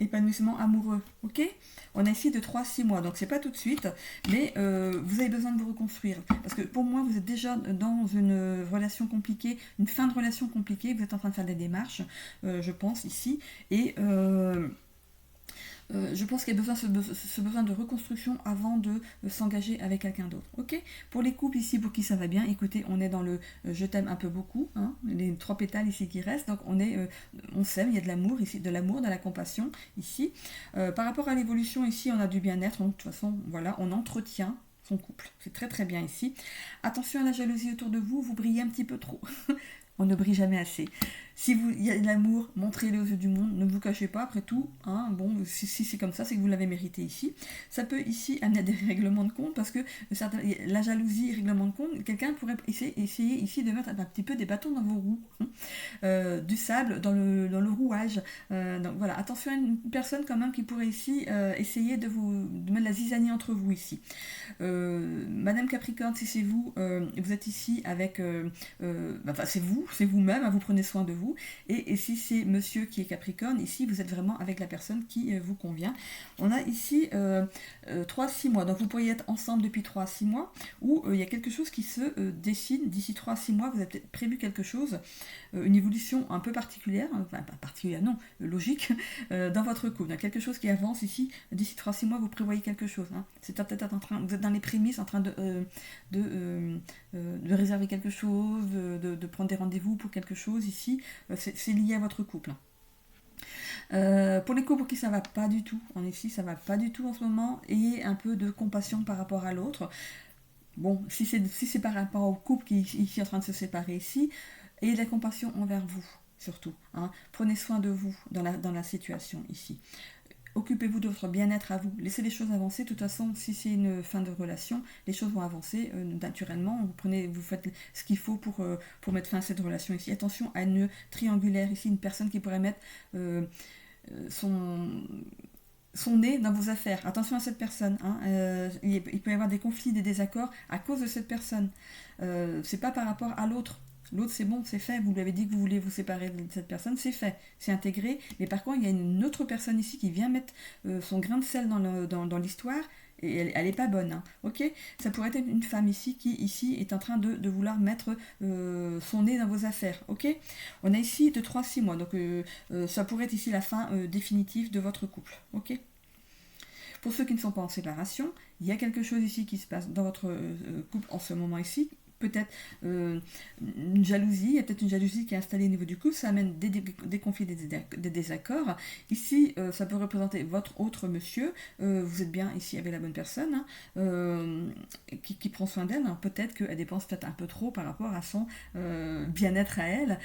Épanouissement amoureux, ok? On a ici de 3 à 6 mois, donc c'est pas tout de suite, mais vous avez besoin de vous reconstruire. Parce que pour moi, vous êtes déjà dans une relation compliquée, une fin de relation compliquée, vous êtes en train de faire des démarches, je pense, ici, et je pense qu'il y a ce besoin de reconstruction avant de s'engager avec quelqu'un d'autre. Ok. Pour les couples ici, pour qui ça va bien, écoutez, on est dans le je t'aime un peu beaucoup, hein, les 3 pétales ici qui restent, donc on s'aime, il y a de l'amour ici, de l'amour, de la compassion ici. Par rapport à l'évolution ici, on a du bien-être, donc de toute façon, voilà, on entretient son couple. C'est très très bien ici. Attention à la jalousie autour de vous, vous brillez un petit peu trop. On ne brille jamais assez. Si il y a de l'amour, montrez-le aux yeux du monde, ne vous cachez pas, après tout, hein, bon, si c'est comme ça, c'est que vous l'avez mérité ici. Ça peut ici amener à des règlements de compte, parce que la jalousie, règlement de compte, quelqu'un pourrait essayer ici de mettre un petit peu des bâtons dans vos roues, hein, du sable dans le rouage. Donc voilà, attention à une personne quand même qui pourrait ici essayer de mettre la zizanie entre vous ici. Madame Capricorne, si c'est vous, vous êtes ici avec... enfin, c'est vous-même, hein, vous prenez soin de vous. Et si c'est monsieur qui est Capricorne, ici vous êtes vraiment avec la personne qui vous convient. On a ici 3 à 6 mois, donc vous pourriez être ensemble depuis 3 à 6 mois, ou il y a quelque chose qui se dessine d'ici 3 à 6 mois, vous avez peut-être prévu quelque chose, une évolution un peu particulière, enfin pas particulière, non, logique, dans votre couple. Donc, quelque chose qui avance ici, d'ici 3 à 6 mois, vous prévoyez quelque chose. Hein. C'est peut-être vous êtes dans les prémices, en train de réserver quelque chose, de prendre des rendez-vous pour quelque chose ici, c'est lié à votre couple. Pour les couples pour qui ça va pas du tout, ça va pas du tout en ce moment, ayez un peu de compassion par rapport à l'autre. Bon, si c'est par rapport au couple qui est en train de se séparer ici, ayez de la compassion envers vous, surtout. Hein. Prenez soin de vous dans la situation ici. Occupez-vous de votre bien-être à vous. Laissez les choses avancer. De toute façon, si c'est une fin de relation, les choses vont avancer naturellement. Vous faites ce qu'il faut pour mettre fin à cette relation ici. Attention à une triangulaire ici, une personne qui pourrait mettre son nez dans vos affaires. Attention à cette personne. Hein. Il peut y avoir des conflits, des désaccords à cause de cette personne. C'est pas par rapport à l'autre. L'autre, c'est bon, c'est fait. Vous lui avez dit que vous voulez vous séparer de cette personne, c'est fait, c'est intégré. Mais par contre, il y a une autre personne ici qui vient mettre son grain de sel dans l'histoire. Et elle n'est pas bonne, hein, ok. Ça pourrait être une femme ici qui ici est en train de vouloir mettre son nez dans vos affaires, ok. On a ici de 3 à 6 mois, donc ça pourrait être ici la fin définitive de votre couple, ok. Pour ceux qui ne sont pas en séparation, il y a quelque chose ici qui se passe dans votre couple en ce moment ici. Peut-être une jalousie, il y a peut-être une jalousie qui est installée au niveau du couple, ça amène des conflits, des désaccords. Ici, ça peut représenter votre autre monsieur, vous êtes bien ici avec la bonne personne, hein, qui prend soin d'elle. Peut-être qu'elle dépense peut-être un peu trop par rapport à son bien-être à elle.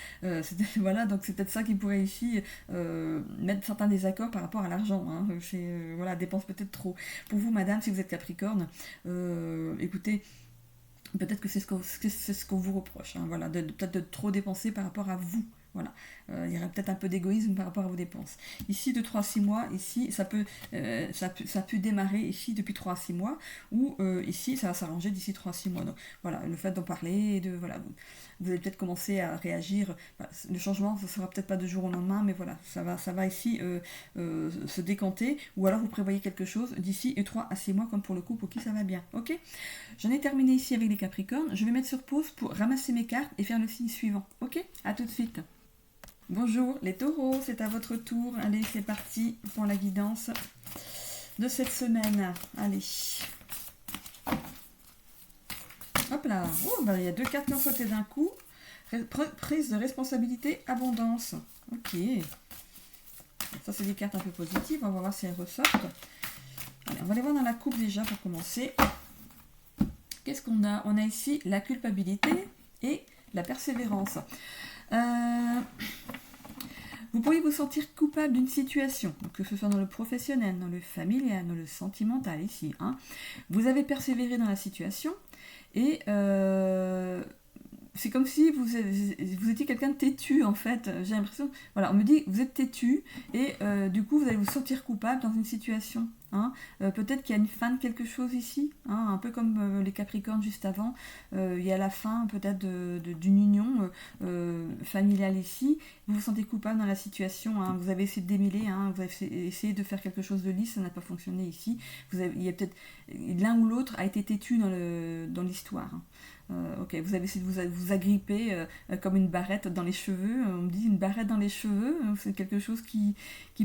Voilà, donc c'est peut-être ça qui pourrait ici mettre certains désaccords par rapport à l'argent. Hein. Voilà, dépense peut-être trop. Pour vous, madame, si vous êtes Capricorne, écoutez, peut-être que c'est ce qu'on vous reproche, hein, voilà, peut-être de trop dépenser par rapport à vous. Voilà. Il y aurait peut-être un peu d'égoïsme par rapport à vos dépenses. Ici, de 3 à 6 mois, ici, ça peut démarrer ici depuis 3 à 6 mois, ou ici, ça va s'arranger d'ici 3 à 6 mois. Donc, voilà, le fait d'en parler, vous allez peut-être commencer à réagir. Voilà, le changement, ça ne sera peut-être pas de jour au lendemain, mais voilà, ça va ici se décanter, ou alors vous prévoyez quelque chose d'ici 3 à 6 mois, comme pour le couple pour qui ça va bien. Ok. J'en ai terminé ici avec les Capricornes. Je vais mettre sur pause pour ramasser mes cartes et faire le signe suivant. Ok. À tout de suite. Bonjour les taureaux, c'est à votre tour. Allez, c'est parti pour la guidance de cette semaine. Allez. Hop là. Oh, bah, il y a 2 cartes qui ont sauté d'un coup. Prise de responsabilité, abondance. Ok. Ça, c'est des cartes un peu positives. On va voir si elles ressortent. Allez, on va les voir dans la coupe déjà pour commencer. qu'est-ce qu'on a? On a ici la culpabilité et la persévérance. Vous pourriez vous sentir coupable d'une situation, que ce soit dans le professionnel, dans le familial, dans le sentimental ici. Hein. Vous avez persévéré dans la situation et c'est comme si vous étiez quelqu'un de têtu en fait. J'ai l'impression, voilà, on me dit que vous êtes têtu et du coup vous allez vous sentir coupable dans une situation. Hein. Peut-être qu'il y a une fin de quelque chose ici, hein, un peu comme les Capricornes juste avant. Il y a la fin peut-être d'une union familiale ici. Vous vous sentez coupable dans la situation. Hein. Vous avez essayé de démêler, hein, vous avez essayé de faire quelque chose de lisse, ça n'a pas fonctionné ici. Il y a peut-être l'un ou l'autre a été têtu dans l'histoire. Hein. Ok, vous avez essayé de vous agripper comme une barrette dans les cheveux. On me dit une barrette dans les cheveux, c'est quelque chose qui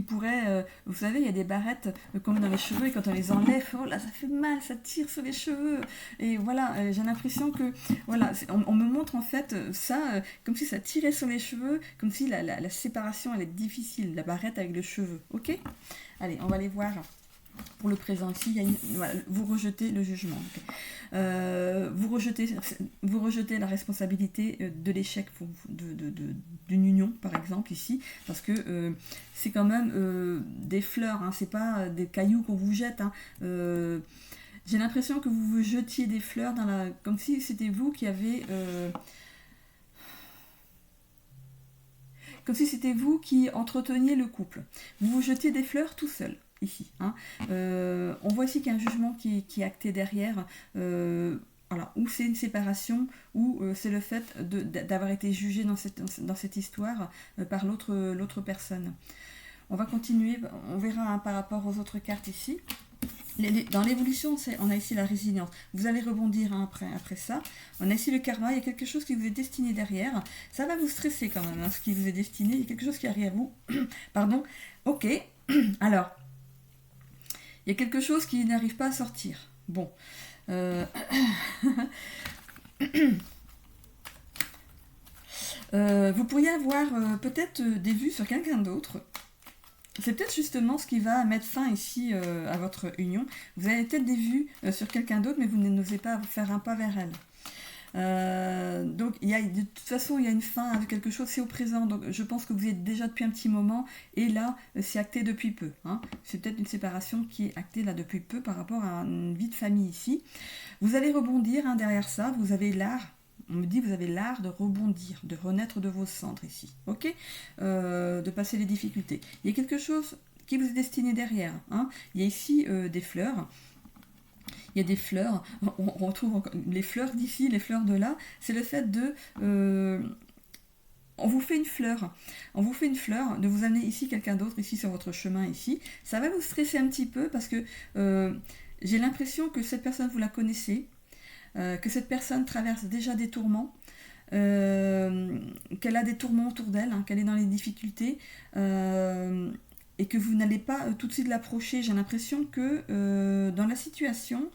pourrait... vous savez, il y a des barrettes qu'on met dans les cheveux et quand on les enlève, oh là, ça fait mal, ça tire sur les cheveux. Et voilà, j'ai l'impression que... Voilà, on me montre en fait ça comme si ça tirait sur les cheveux, comme si la séparation, elle est difficile, la barrette avec le cheveu. Ok ? Allez, on va aller voir... Pour le présent ici, voilà, vous rejetez le jugement. Okay. Vous rejetez la responsabilité de l'échec d'une union, par exemple, ici, parce que c'est quand même des fleurs, hein, c'est pas des cailloux qu'on vous jette. Hein. J'ai l'impression que vous vous jetiez des fleurs comme si c'était vous qui avez... comme si c'était vous qui entreteniez le couple. Vous vous jetiez des fleurs tout seul. Ici. Hein. On voit ici qu'il y a un jugement qui est acté derrière, voilà, ou c'est une séparation, ou c'est le fait d'avoir été jugé dans cette histoire par l'autre personne. On va continuer, on verra hein, par rapport aux autres cartes ici. Dans l'évolution, on a ici la résilience. Vous allez rebondir hein, après ça. On a ici le karma, il y a quelque chose qui vous est destiné derrière. Ça va vous stresser quand même, hein, ce qui vous est destiné. Il y a quelque chose qui arrive à vous. Pardon. Ok. Alors, il y a quelque chose qui n'arrive pas à sortir. Bon. Vous pourriez avoir peut-être des vues sur quelqu'un d'autre. C'est peut-être justement ce qui va mettre fin ici à votre union. Vous avez peut-être des vues sur quelqu'un d'autre, mais vous n'osez pas faire un pas vers elle. Donc de toute façon il y a une fin avec quelque chose, c'est au présent, donc je pense que vous êtes déjà depuis un petit moment et là c'est acté depuis peu, hein. C'est peut-être une séparation qui est actée là depuis peu par rapport à une vie de famille ici. Vous allez rebondir hein, derrière ça, vous avez l'art, on me dit vous avez l'art de rebondir, de renaître de vos cendres ici, ok, de passer les difficultés. Il y a quelque chose qui vous est destiné derrière, hein. Il y a ici des fleurs. Il y a des fleurs, on retrouve les fleurs d'ici, les fleurs de là, c'est le fait de... on vous fait une fleur, de vous amener ici quelqu'un d'autre, ici sur votre chemin, ici. Ça va vous stresser un petit peu parce que j'ai l'impression que cette personne, vous la connaissez, que cette personne traverse déjà des tourments, qu'elle a des tourments autour d'elle, hein, qu'elle est dans les difficultés, et que vous n'allez pas tout de suite l'approcher. J'ai l'impression que dans la situation,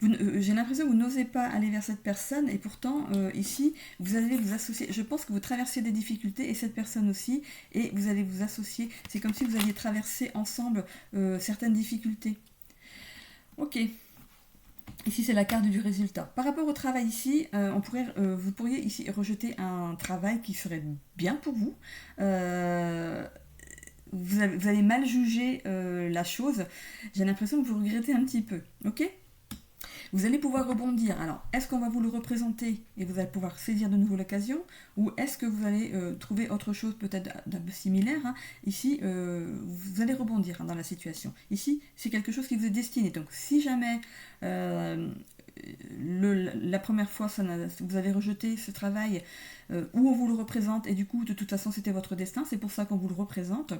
j'ai l'impression que vous n'osez pas aller vers cette personne et pourtant ici vous allez vous associer. Je pense que vous traversez des difficultés et cette personne aussi et vous allez vous associer. C'est comme si vous alliez traverser ensemble certaines difficultés. Ok. Ici, c'est la carte du résultat. Par rapport au travail ici, vous pourriez ici rejeter un travail qui serait bien pour vous. Vous allez mal juger la chose. J'ai l'impression que vous regrettez un petit peu. Ok ? Vous allez pouvoir rebondir. Alors, est-ce qu'on va vous le représenter et vous allez pouvoir saisir de nouveau l'occasion ou est-ce que vous allez trouver autre chose peut-être d'un peu similaire hein. Ici, vous allez rebondir hein, dans la situation. Ici, c'est quelque chose qui vous est destiné. Donc, si jamais la première fois, vous avez rejeté ce travail où on vous le représente et du coup, de toute façon, c'était votre destin, c'est pour ça qu'on vous le représente,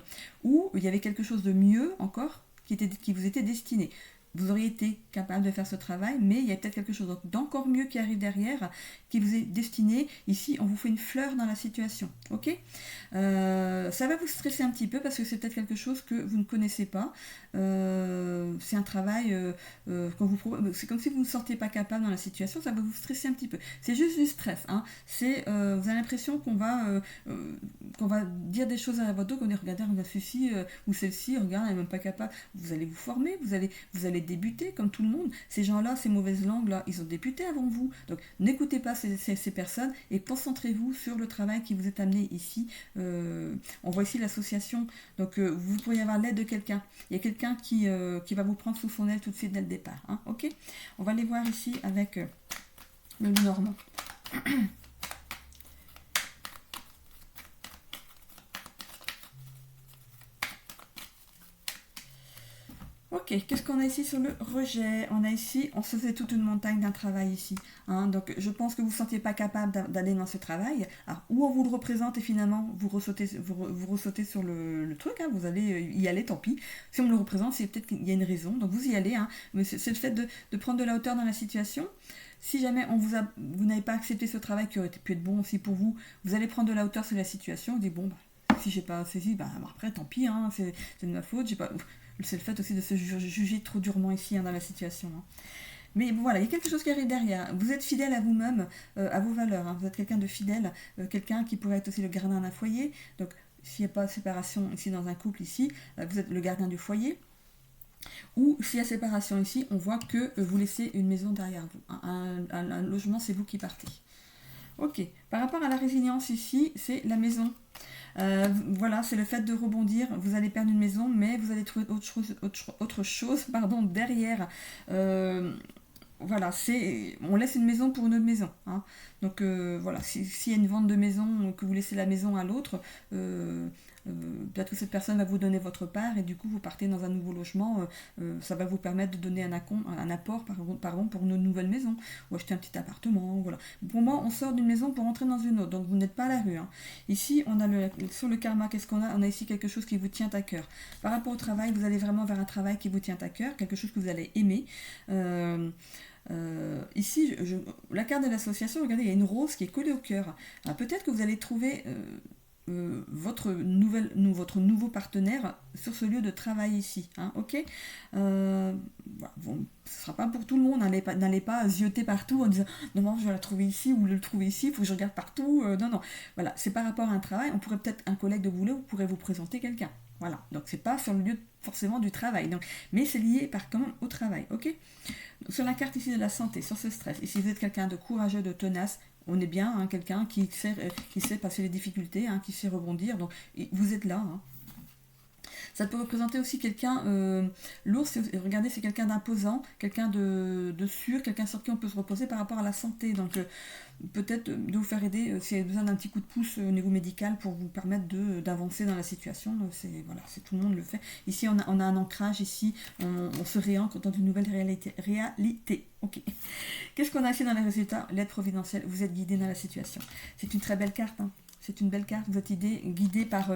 ou il y avait quelque chose de mieux encore qui vous était destiné. vous auriez été capable de faire ce travail, mais il y a peut-être quelque chose d'encore mieux qui arrive derrière, qui vous est destiné. Ici, on vous fait une fleur dans la situation, ok. Ça va vous stresser un petit peu parce que c'est peut-être quelque chose que vous ne connaissez pas. C'est un travail c'est comme si vous ne vous sentez pas capable dans la situation, ça va vous stresser un petit peu. C'est juste du stress, hein. Vous avez l'impression qu'on va dire des choses à votre dos, qu'on dit regardez, regarde ceci ou celle-ci, regarde, elle n'est même pas capable. Vous allez vous former, vous allez débuter comme tout le monde. Ces gens-là, ces mauvaises langues-là, ils ont débuté avant vous. Donc n'écoutez pas ces personnes et concentrez-vous sur le travail qui vous est amené ici. On voit ici l'association. Donc vous pourriez avoir l'aide de quelqu'un. Il y a quelqu'un qui va vous prendre sous son aile tout de suite dès le départ. Hein, ok. On va aller voir ici avec le loup normand. Ok, qu'est-ce qu'on a ici sur le rejet? On a ici, on se faisait toute une montagne d'un travail ici. Hein, donc je pense que vous ne vous sentiez pas capable d'aller dans ce travail. Alors, ou on vous le représente et finalement vous ressautez sur le truc, hein, vous allez y aller, tant pis. Si on me le représente, c'est peut-être qu'il y a une raison. Donc vous y allez, hein, mais c'est le fait de prendre de la hauteur dans la situation. Si jamais vous n'avez pas accepté ce travail qui aurait pu être bon aussi pour vous, vous allez prendre de la hauteur sur la situation. Vous dites bon, si j'ai pas saisi, après tant pis, hein, c'est de ma faute. C'est le fait aussi de se juger trop durement ici, hein, dans la situation. Hein. Mais voilà, il y a quelque chose qui arrive derrière. Vous êtes fidèle à vous-même, à vos valeurs. Hein. Vous êtes quelqu'un de fidèle, quelqu'un qui pourrait être aussi le gardien d'un foyer. Donc, s'il n'y a pas de séparation ici dans un couple ici, vous êtes le gardien du foyer. Ou s'il y a séparation ici, on voit que vous laissez une maison derrière vous. Un logement, c'est vous qui partez. Ok, par rapport à la résilience ici, c'est la maison. Voilà, c'est le fait de rebondir. Vous allez perdre une maison, mais vous allez trouver autre chose derrière. Voilà, on laisse une maison pour une autre maison. Hein. Donc voilà, s'il y a une vente de maison, que vous laissez la maison à l'autre, peut-être que cette personne va vous donner votre part et du coup vous partez dans un nouveau logement. Ça va vous permettre de donner un apport pour une nouvelle maison ou acheter un petit appartement. Voilà. Pour moi, on sort d'une maison pour entrer dans une autre, donc vous n'êtes pas à la rue. Hein. Ici, on a sur le karma, qu'est-ce qu'on a? On a ici quelque chose qui vous tient à cœur. Par rapport au travail, vous allez vraiment vers un travail qui vous tient à cœur, quelque chose que vous allez aimer. Ici, la carte de l'association, regardez, il y a une rose qui est collée au cœur. Peut-être que vous allez trouver votre nouveau partenaire sur ce lieu de travail ici. Hein, ok. Bon, ce ne sera pas pour tout le monde. N'allez pas zioter partout en disant non, je vais la trouver ici ou le trouver ici, il faut que je regarde partout. Non. Voilà, c'est par rapport à un travail. On pourrait peut-être, un collègue de boulot pourrait vous présenter quelqu'un. Voilà, donc c'est pas sur le lieu forcément du travail. Donc, mais c'est lié quand même au travail. Ok. Sur la carte ici de la santé, sur ce stress, ici vous êtes quelqu'un de courageux, de tenace, on est bien, hein, quelqu'un qui sait passer les difficultés, hein, qui sait rebondir, donc vous êtes là. Hein. Ça peut représenter aussi quelqu'un, l'ours, regardez, c'est quelqu'un d'imposant, quelqu'un de sûr, quelqu'un sur qui on peut se reposer par rapport à la santé. Donc peut-être de vous faire aider si vous avez besoin d'un petit coup de pouce au niveau médical pour vous permettre d'avancer dans la situation. Voilà, tout le monde le fait. Ici, on a un ancrage, ici, on se réancre dans une nouvelle réalité. Ok. Qu'est-ce qu'on a ici dans les résultats? L'aide providentielle, vous êtes guidé dans la situation. C'est une très belle carte, hein. C'est une belle carte, vous êtes guidé par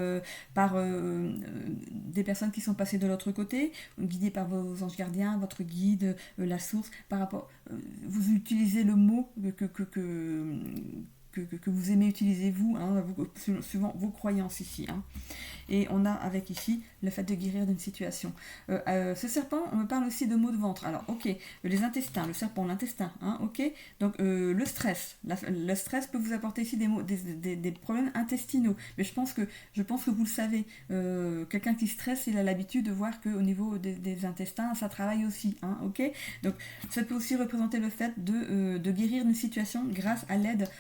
des personnes qui sont passées de l'autre côté, guidé par vos anges gardiens, votre guide, la source, par rapport. Vous utilisez le mot que vous aimez utiliser vous, hein, suivant vos croyances ici. Hein. Et on a avec ici le fait de guérir d'une situation. Ce serpent, on me parle aussi de maux de ventre. Alors, ok, les intestins, le serpent, l'intestin, hein, ok. Donc, le stress. Le stress peut vous apporter ici des problèmes intestinaux. Mais je pense que vous le savez. Quelqu'un qui stresse, il a l'habitude de voir qu'au niveau des intestins, ça travaille aussi, hein, ok. Donc, ça peut aussi représenter le fait de guérir une situation grâce à l'aide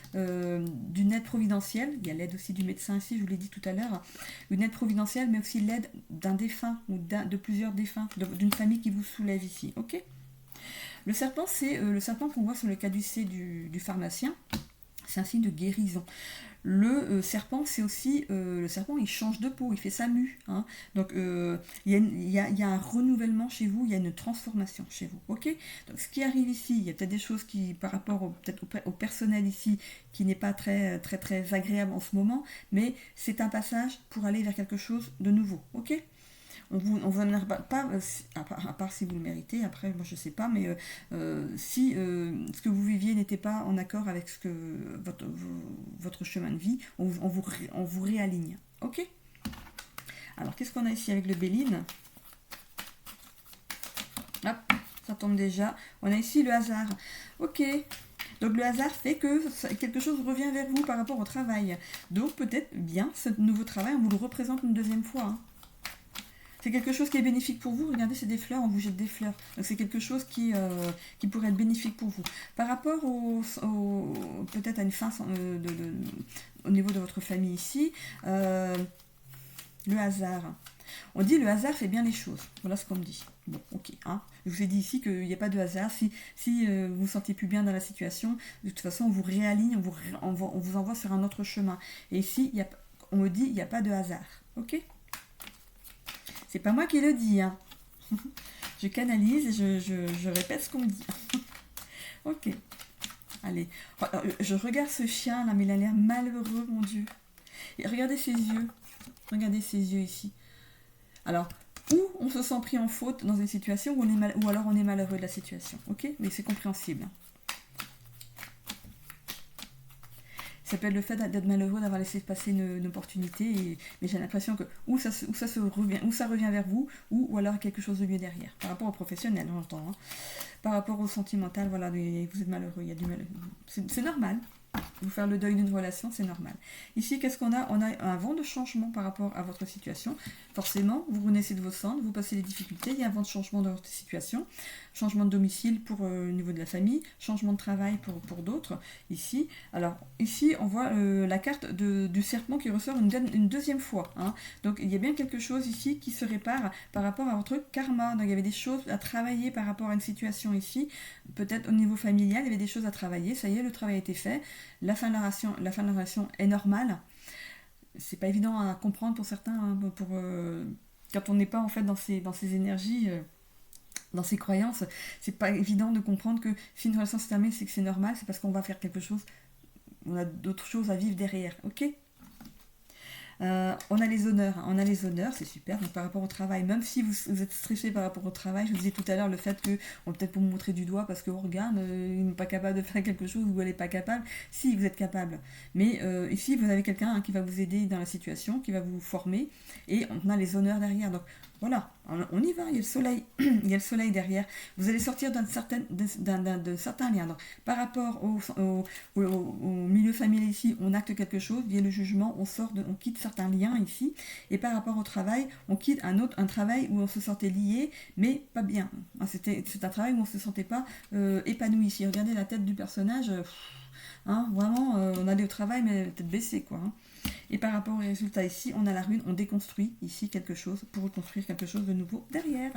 d'une aide providentielle. Il y a l'aide aussi du médecin ici, je vous l'ai dit tout à l'heure. Une aide providentielle, mais aussi l'aide d'un défunt ou de plusieurs défunts, d'une famille qui vous soulève ici. Ok. Le serpent, c'est le serpent qu'on voit sur le caducée du pharmacien. C'est un signe de guérison. Le serpent, c'est aussi le serpent, il change de peau, il fait sa mue. Hein. Donc il y a un renouvellement chez vous, il y a une transformation chez vous. Ok. Donc ce qui arrive ici, il y a peut-être des choses qui, par rapport peut-être au personnel ici, qui n'est pas très très très agréable en ce moment, mais c'est un passage pour aller vers quelque chose de nouveau. Ok. on vous amènera pas à part si vous le méritez, après, moi je sais pas, mais si ce que vous viviez n'était pas en accord avec ce que votre chemin de vie, on vous réaligne. Ok? Alors, qu'est-ce qu'on a ici avec le Béline? Hop, ça tombe déjà. On a ici le hasard. Ok. Donc le hasard fait que quelque chose revient vers vous par rapport au travail. Donc peut-être bien, ce nouveau travail, on vous le représente une deuxième fois. Hein. C'est quelque chose qui est bénéfique pour vous. Regardez, c'est des fleurs, on vous jette des fleurs. Donc c'est quelque chose qui pourrait être bénéfique pour vous. Par rapport peut-être à une fin au niveau de votre famille ici, le hasard. On dit le hasard fait bien les choses. Voilà ce qu'on me dit. Bon, ok. Hein. Je vous ai dit ici qu'il n'y a pas de hasard. Si vous vous sentez plus bien dans la situation, de toute façon, on vous réaligne, on vous envoie sur un autre chemin. Et ici, on me dit il n'y a pas de hasard. Ok? C'est pas moi qui le dis. Hein. Je canalise et je répète ce qu'on me dit. Ok. Allez. Je regarde ce chien là, mais il a l'air malheureux, mon Dieu. Et regardez ses yeux. Regardez ses yeux ici. Alors, ou on se sent pris en faute dans une situation, ou alors on est malheureux de la situation. Ok? Mais c'est compréhensible. Ça peut être le fait d'être malheureux, d'avoir laissé passer une opportunité, mais j'ai l'impression que ou ça revient vers vous, ou alors quelque chose de mieux derrière. Par rapport au professionnel, j'entends. Hein. Par rapport au sentimental, voilà, vous êtes malheureux, il y a du malheureux. C'est normal. Vous faire le deuil d'une relation, c'est normal. Ici, qu'est-ce qu'on a? On a un vent de changement par rapport à votre situation. Forcément, vous renaissez de vos cendres, vous passez les difficultés, il y a un vent de changement dans votre situation. Changement de domicile pour au niveau de la famille, changement de travail pour d'autres. Ici, alors, ici, on voit la carte du serpent qui ressort une deuxième fois. Hein. Donc, il y a bien quelque chose ici qui se répare par rapport à votre karma. Donc, il y avait des choses à travailler par rapport à une situation ici. Peut-être au niveau familial, il y avait des choses à travailler. Ça y est, le travail a été fait. La fin de la relation est normale. C'est pas évident à comprendre pour certains, hein, quand on n'est pas en fait dans ces énergies, dans ces croyances, c'est pas évident de comprendre que si une relation se termine, c'est que c'est normal, c'est parce qu'on va faire quelque chose, on a d'autres choses à vivre derrière, ok? On a les honneurs, c'est super. Donc par rapport au travail, même si vous êtes stressé par rapport au travail, je vous disais tout à l'heure le fait que on peut-être pour vous montrer du doigt parce que regarde, il n'est pas capable de faire quelque chose ou elle n'est pas capable. Si, vous êtes capable. Mais ici, vous avez quelqu'un qui va vous aider dans la situation, qui va vous former, et on a les honneurs derrière. Donc voilà, on y va, il y a le soleil, il y a le soleil derrière. Vous allez sortir de certains liens. Donc, par rapport au milieu familial ici, on acte quelque chose, via le jugement, on quitte certains liens ici. Et par rapport au travail, on quitte un travail où on se sentait lié, mais pas bien. C'est un travail où on ne se sentait pas épanoui ici. Regardez la tête du personnage, hein, vraiment, on allait au travail, mais tête baissée, quoi. Hein. Et par rapport au résultat ici, on a la rune, on déconstruit ici quelque chose pour reconstruire quelque chose de nouveau derrière.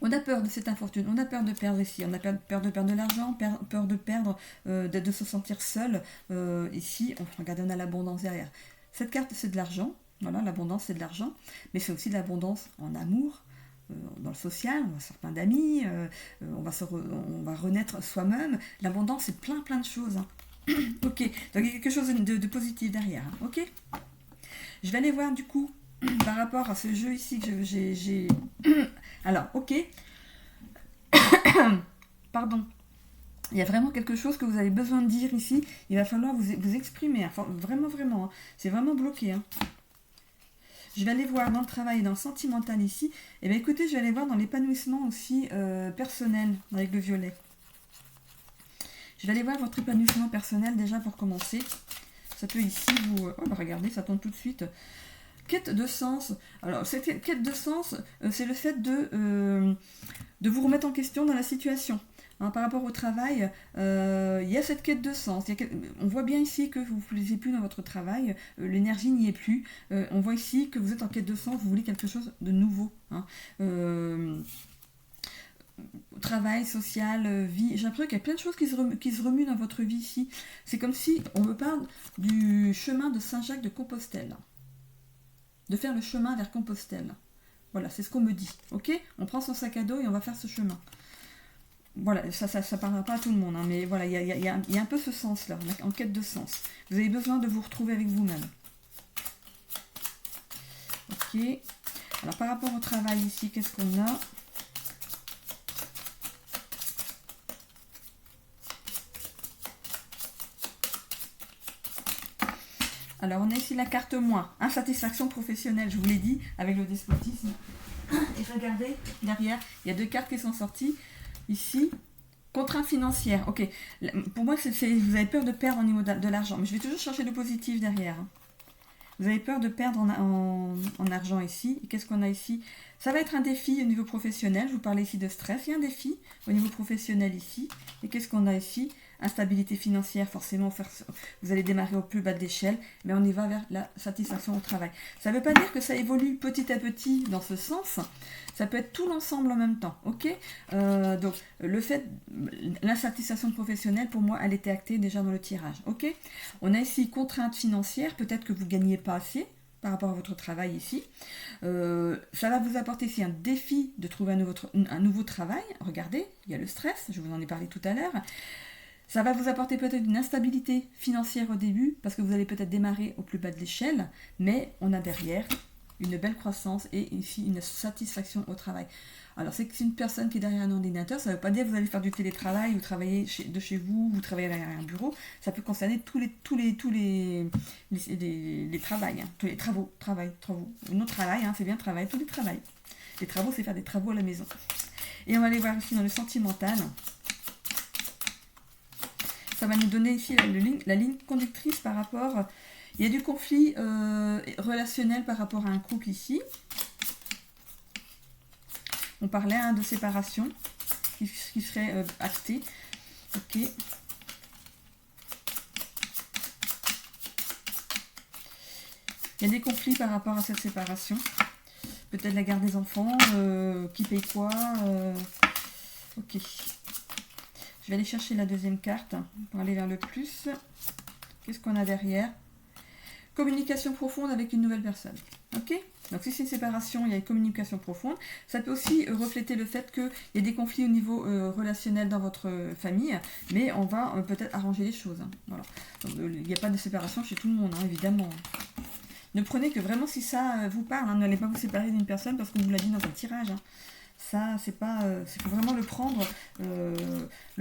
On a peur de cette infortune, on a peur de perdre ici, on a peur de perdre de l'argent, peur de perdre, de se sentir seul. Ici, regardez, on a l'abondance derrière. Cette carte, c'est de l'argent, voilà, l'abondance, c'est de l'argent, mais c'est aussi de l'abondance en amour, dans le social, on va se faire plein d'amis, on va renaître soi-même. L'abondance, c'est plein de choses. Hein. Ok, donc il y a quelque chose de positif derrière. Hein. Ok, je vais aller voir du coup par rapport à ce jeu ici que j'ai. Alors, ok. Pardon. Il y a vraiment quelque chose que vous avez besoin de dire ici. Il va falloir vous exprimer. Enfin, vraiment. Hein. C'est vraiment bloqué. Hein. Je vais aller voir dans le travail et dans le sentimental ici. Et bien écoutez, je vais aller voir dans l'épanouissement aussi personnel avec le violet. Je vais aller voir votre épanouissement personnel déjà pour commencer. Ça peut ici vous... Oh, bah regardez, ça tombe tout de suite. Quête de sens. Alors, cette quête de sens, c'est le fait de vous remettre en question dans la situation. Hein, par rapport au travail, il y a cette quête de sens. On voit bien ici que vous ne vous plaisez plus dans votre travail, l'énergie n'y est plus. On voit ici que vous êtes en quête de sens, vous voulez quelque chose de nouveau. Hein. Travail, social, vie. J'ai l'impression qu'il y a plein de choses qui se remuent dans votre vie ici. C'est comme si on me parle du chemin de Saint-Jacques de Compostelle. De faire le chemin vers Compostelle. Voilà, c'est ce qu'on me dit. Ok ? On prend son sac à dos et on va faire ce chemin. Voilà, ça parlera pas à tout le monde, hein, mais voilà, il y a un peu ce sens-là, en quête de sens. Vous avez besoin de vous retrouver avec vous-même. Ok. Ok. Alors, par rapport au travail ici, qu'est-ce qu'on a? Alors, on a ici la carte moins. Insatisfaction professionnelle, je vous l'ai dit, avec le despotisme. Et regardez, derrière, il y a deux cartes qui sont sorties. Ici, contrainte financière. Ok, pour moi, vous avez peur de perdre au niveau de l'argent. Mais je vais toujours chercher le positif derrière. Vous avez peur de perdre en argent ici. Et qu'est-ce qu'on a ici? Ça va être un défi au niveau professionnel. Je vous parlais ici de stress. Il y a un défi au niveau professionnel ici. Et qu'est-ce qu'on a ici? Instabilité financière, forcément, vous allez démarrer au plus bas de l'échelle, mais on y va vers la satisfaction au travail. Ça ne veut pas dire que ça évolue petit à petit dans ce sens, ça peut être tout l'ensemble en même temps, ok? Donc, le fait, l'insatisfaction professionnelle, pour moi, elle était actée déjà dans le tirage, ok? On a ici contrainte financière, peut-être que vous ne gagnez pas assez par rapport à votre travail ici. Ça va vous apporter ici un défi de trouver un nouveau travail. Regardez, il y a le stress, je vous en ai parlé tout à l'heure. Ça va vous apporter peut-être une instabilité financière au début, parce que vous allez peut-être démarrer au plus bas de l'échelle, mais on a derrière une belle croissance et ici une satisfaction au travail. Alors, c'est une personne qui est derrière un ordinateur, ça ne veut pas dire que vous allez faire du télétravail, vous travaillez de chez vous, vous travaillez derrière un bureau, ça peut concerner tous les travails, hein, tous les travaux. Nos travail, hein, c'est bien travail, tous les travails. Les travaux, c'est faire des travaux à la maison. Et on va aller voir ici dans le sentimental. Ça va nous donner ici la ligne conductrice par rapport... Il y a du conflit relationnel par rapport à un couple ici. On parlait de séparation qui serait actée. Ok. Il y a des conflits par rapport à cette séparation. Peut-être la garde des enfants, qui paye quoi. Ok. Je vais aller chercher la deuxième carte pour aller vers le plus. Qu'est-ce qu'on a derrière? Communication profonde avec une nouvelle personne. Ok? Donc si c'est une séparation, il y a une communication profonde. Ça peut aussi refléter le fait qu'il y a des conflits au niveau relationnel dans votre famille, mais on va peut-être arranger les choses. Hein. Voilà. Donc, il n'y a pas de séparation chez tout le monde, hein, évidemment. Ne prenez que vraiment si ça vous parle. Hein. N'allez pas vous séparer d'une personne parce qu'on vous l'a dit dans un tirage. Hein. Ça, c'est pas... Il faut vraiment le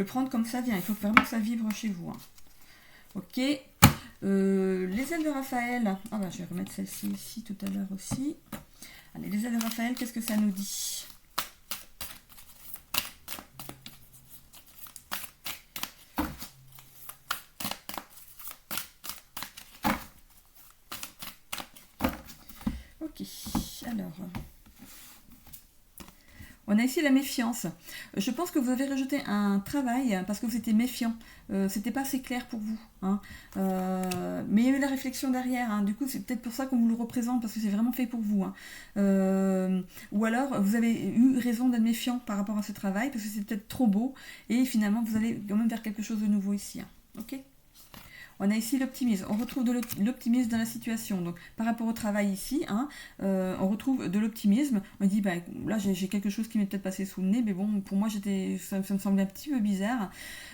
prendre comme ça vient. Il faut vraiment que ça vibre chez vous. Hein. Ok. Les ailes de Raphaël. Ah bah, je vais remettre celle-ci ici tout à l'heure aussi. Allez, les ailes de Raphaël, qu'est-ce que ça nous dit? Ok, alors... On a ici la méfiance. Je pense que vous avez rejeté un travail parce que vous étiez méfiant. C'était pas assez clair pour vous. Hein. Mais il y a eu la réflexion derrière. Hein. Du coup, c'est peut-être pour ça qu'on vous le représente parce que c'est vraiment fait pour vous. Hein. Ou alors, vous avez eu raison d'être méfiant par rapport à ce travail parce que c'est peut-être trop beau. Et finalement, vous allez quand même vers quelque chose de nouveau ici. Hein. Ok ? On a ici l'optimisme. On retrouve de l'optimisme dans la situation. Donc, par rapport au travail ici, hein, on retrouve de l'optimisme. On dit, bah, là, j'ai quelque chose qui m'est peut-être passé sous le nez, mais bon, pour moi, ça me semblait un petit peu bizarre.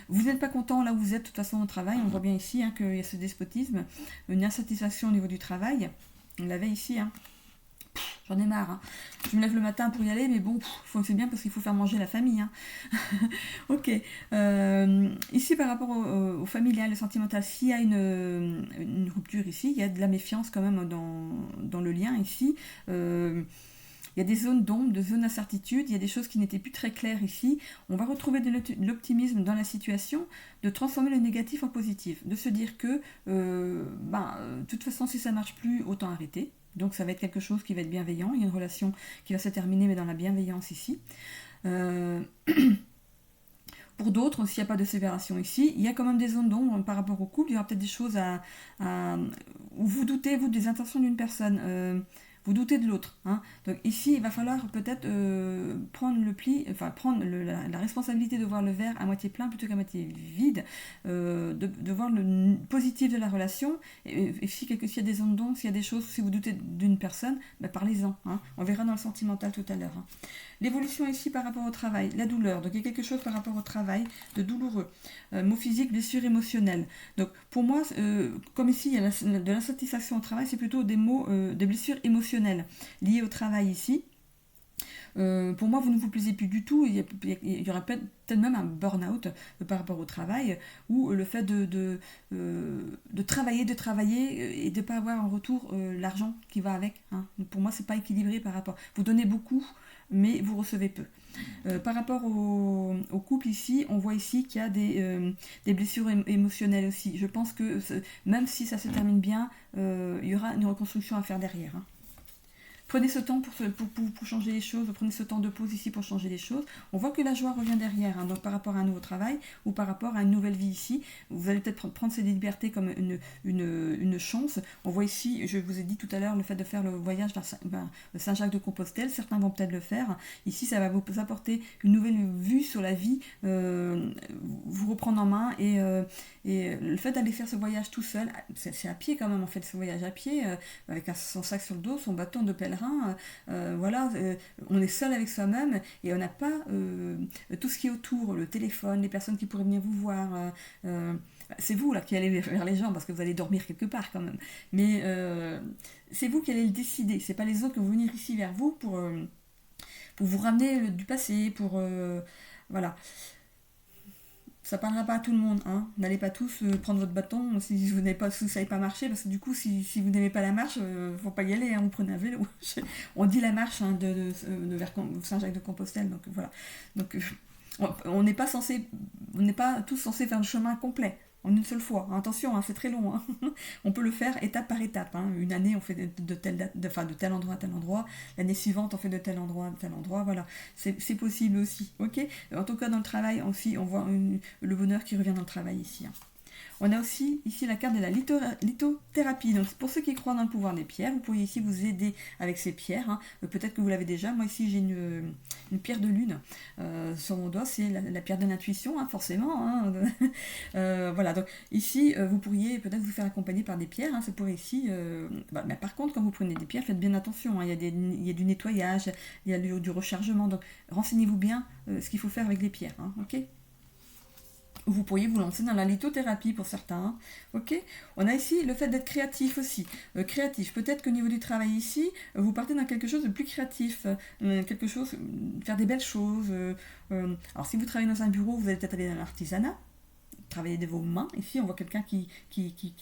Vous n'êtes pas content là où vous êtes, de toute façon, au travail. On voit bien ici hein, qu'il y a ce despotisme, une insatisfaction au niveau du travail. On l'avait ici, hein. J'en ai marre. Hein. Je me lève le matin pour y aller, mais bon, c'est bien parce qu'il faut faire manger la famille. Hein. Ok. Ici, par rapport au familial, le sentimental, s'il y a une rupture ici, il y a de la méfiance quand même dans le lien ici. Il y a des zones d'ombre, de zones d'incertitude, il y a des choses qui n'étaient plus très claires ici. On va retrouver de l'optimisme dans la situation, de transformer le négatif en positif, de se dire que, de toute façon, si ça ne marche plus, autant arrêter. Donc ça va être quelque chose qui va être bienveillant. Il y a une relation qui va se terminer, mais dans la bienveillance ici. Pour d'autres, s'il n'y a pas de séparation ici, il y a quand même des zones d'ombre par rapport au couple. Il y aura peut-être des choses où vous doutez, vous, des intentions d'une personne. Vous doutez de l'autre. Hein. Donc ici, il va falloir peut-être prendre la responsabilité de voir le verre à moitié plein plutôt qu'à moitié vide, de voir le positif de la relation. Et s'il y a des zones d'ombre, s'il y a des choses, si vous doutez d'une personne, parlez-en. Hein. On verra dans le sentimental tout à l'heure. Hein. L'évolution ici par rapport au travail, la douleur. Donc il y a quelque chose par rapport au travail de douloureux. Mot physique, blessure émotionnelle. Donc pour moi, comme ici il y a de l'insatisfaction au travail, c'est plutôt des mots, des blessures émotionnelles liées au travail ici. Pour moi, vous ne vous plaisez plus du tout. Il y aura peut-être même un burn-out par rapport au travail, ou le fait de travailler et de ne pas avoir en retour l'argent qui va avec. Hein. Pour moi, c'est pas équilibré par rapport. Vous donnez beaucoup, mais vous recevez peu. Par rapport au couple ici, on voit ici qu'il y a des blessures émotionnelles aussi. Je pense que même si ça se termine bien, il y aura une reconstruction à faire derrière. Hein. Prenez ce temps pour changer les choses, prenez ce temps de pause ici pour changer les choses. On voit que la joie revient derrière, hein, donc par rapport à un nouveau travail ou par rapport à une nouvelle vie ici. Vous allez peut-être prendre ces libertés comme une chance. On voit ici, je vous ai dit tout à l'heure, le fait de faire le voyage vers Saint-Jacques-de-Compostelle, certains vont peut-être le faire. Ici, ça va vous apporter une nouvelle vue sur la vie, vous reprendre en main et le fait d'aller faire ce voyage tout seul, c'est à pied quand même, on fait ce voyage à pied, avec son sac sur le dos, son bâton de pèlerin, voilà, on est seul avec soi-même et on n'a pas tout ce qui est autour, le téléphone, les personnes qui pourraient venir vous voir. C'est vous là qui allez vers les gens parce que vous allez dormir quelque part quand même. Mais c'est vous qui allez le décider. C'est pas les autres qui vont venir ici vers vous pour vous ramener du passé, voilà. Ça parlera pas à tout le monde, hein. N'allez pas tous prendre votre bâton si vous ne savez pas marcher, parce que du coup, si vous n'aimez pas la marche, faut pas y aller, hein. Vous prenez un vélo. On dit la marche, hein, vers Saint-Jacques-de-Compostelle, donc voilà. Donc on n'est pas tous censés faire le chemin complet en une seule fois. Attention, hein, c'est très long. Hein. On peut le faire étape par étape. Hein. Une année, on fait de tel endroit à tel endroit. L'année suivante, on fait de tel endroit à tel endroit. Voilà, c'est possible aussi. Ok. En tout cas, dans le travail aussi, on voit le bonheur qui revient dans le travail ici. Hein. On a aussi ici la carte de la lithothérapie. Donc pour ceux qui croient dans le pouvoir des pierres, vous pourriez ici vous aider avec ces pierres. Hein. Peut-être que vous l'avez déjà. Moi ici j'ai une pierre de lune sur mon doigt. C'est la pierre de l'intuition, hein, forcément. Hein. Voilà, donc ici vous pourriez peut-être vous faire accompagner par des pierres. Hein. C'est pour ici. Mais par contre, quand vous prenez des pierres, faites bien attention. Hein. Il y a du nettoyage, il y a du rechargement. Donc renseignez-vous bien ce qu'il faut faire avec les pierres. Hein. Ok. Vous pourriez vous lancer dans la lithothérapie pour certains. Hein. Ok. On a ici le fait d'être créatif aussi. Créatif. Peut-être qu'au niveau du travail ici, vous partez dans quelque chose de plus créatif. Quelque chose, faire des belles choses. Alors si vous travaillez dans un bureau, vous allez peut-être aller dans l'artisanat. Travailler de vos mains. Ici, on voit quelqu'un qui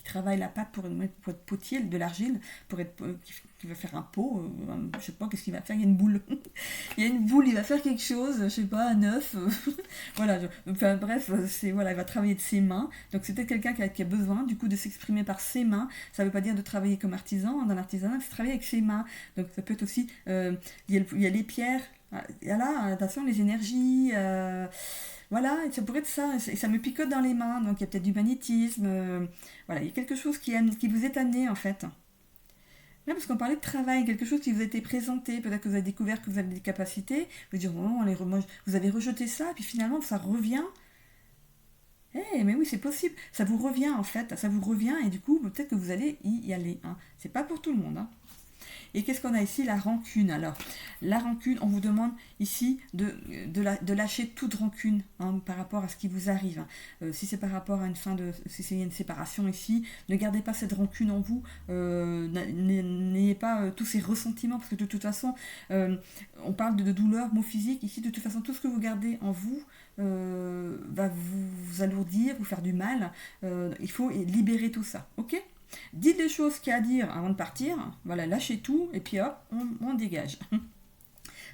travaille la pâte pour être potier, de l'argile, qui va faire un pot. Je sais pas, qu'est-ce qu'il va faire. Il y a une boule. Il y a une boule, il va faire quelque chose, je sais pas, un œuf. Voilà. Enfin, bref, voilà, il va travailler de ses mains. Donc, c'est peut-être quelqu'un qui a besoin, du coup, de s'exprimer par ses mains. Ça ne veut pas dire de travailler comme artisan. Dans l'artisanat, c'est travailler avec ses mains. Donc, ça peut être aussi... il y a les pierres. Il y a là, attention, les énergies... Voilà, ça pourrait être ça, et ça me picote dans les mains, donc il y a peut-être du magnétisme, voilà, il y a quelque chose qui vous est amené en fait. Là, parce qu'on parlait de travail, quelque chose qui vous a été présenté, peut-être que vous avez découvert que vous avez des capacités, vous dire, oh, vous avez rejeté ça, puis finalement ça revient. Mais oui, c'est possible, ça vous revient en fait, ça vous revient, et du coup, peut-être que vous allez y aller. Hein. C'est pas pour tout le monde. Hein. Et qu'est-ce qu'on a ici? La rancune. Alors, la rancune, on vous demande ici de lâcher toute rancune hein, par rapport à ce qui vous arrive. Si c'est par rapport à si c'est une séparation ici, ne gardez pas cette rancune en vous. N'ayez pas tous ces ressentiments, parce que de toute façon, on parle de douleur, mot physique. Ici, de toute façon, tout ce que vous gardez en vous va vous alourdir, vous faire du mal. Il faut libérer tout ça. Ok ? Dites les choses qu'il y a à dire avant de partir, voilà, lâchez tout et puis hop, on dégage.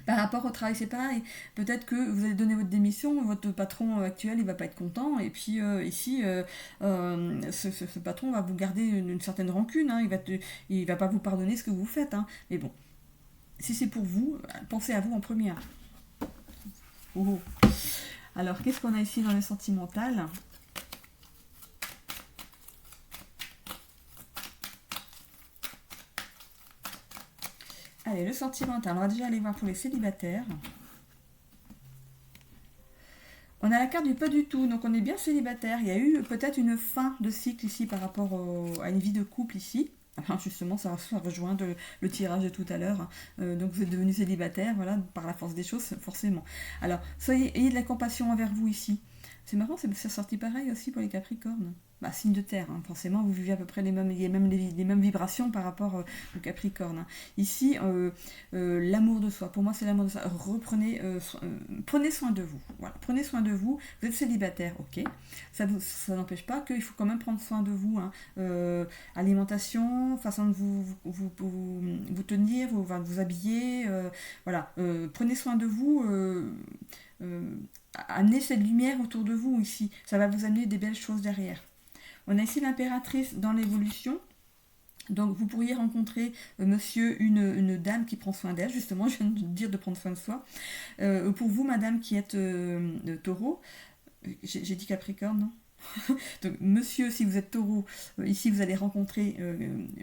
Par rapport au travail, c'est pareil. Peut-être que vous allez donner votre démission, votre patron actuel, il va pas être content, et puis ici, ce patron va vous garder une certaine rancune, hein, il va pas vous pardonner ce que vous faites. Hein. Mais bon, si c'est pour vous, pensez à vous en première. Oh. Alors, qu'est-ce qu'on a ici dans le sentimental ? Allez, le sentimental, on va déjà aller voir pour les célibataires. On a la carte du pas du tout, donc on est bien célibataire. Il y a eu peut-être une fin de cycle ici par rapport à une vie de couple ici. Alors justement, ça rejoint le tirage de tout à l'heure. Donc vous êtes devenu célibataire, voilà, par la force des choses, forcément. Alors, ayez de la compassion envers vous ici. C'est marrant, c'est sorti pareil aussi pour les Capricornes. Bah, signe de terre, hein. Forcément, vous vivez à peu près les mêmes vibrations par rapport au Capricorne, hein. Ici, l'amour de soi, pour moi c'est l'amour de soi. Prenez soin de vous. Voilà. Prenez soin de vous. Vous êtes célibataire, ok. Ça n'empêche pas qu'il faut quand même prendre soin de vous, hein. Alimentation, façon de vous tenir, vous habiller. Voilà. Prenez soin de vous. Amenez cette lumière autour de vous ici. Ça va vous amener des belles choses derrière. On a ici l'impératrice dans l'évolution. Donc vous pourriez rencontrer monsieur, une dame qui prend soin d'elle, justement, je viens de dire de prendre soin de soi. Pour vous, madame qui êtes taureau, j'ai dit Capricorne, non? Donc, monsieur, si vous êtes taureau, ici vous allez rencontrer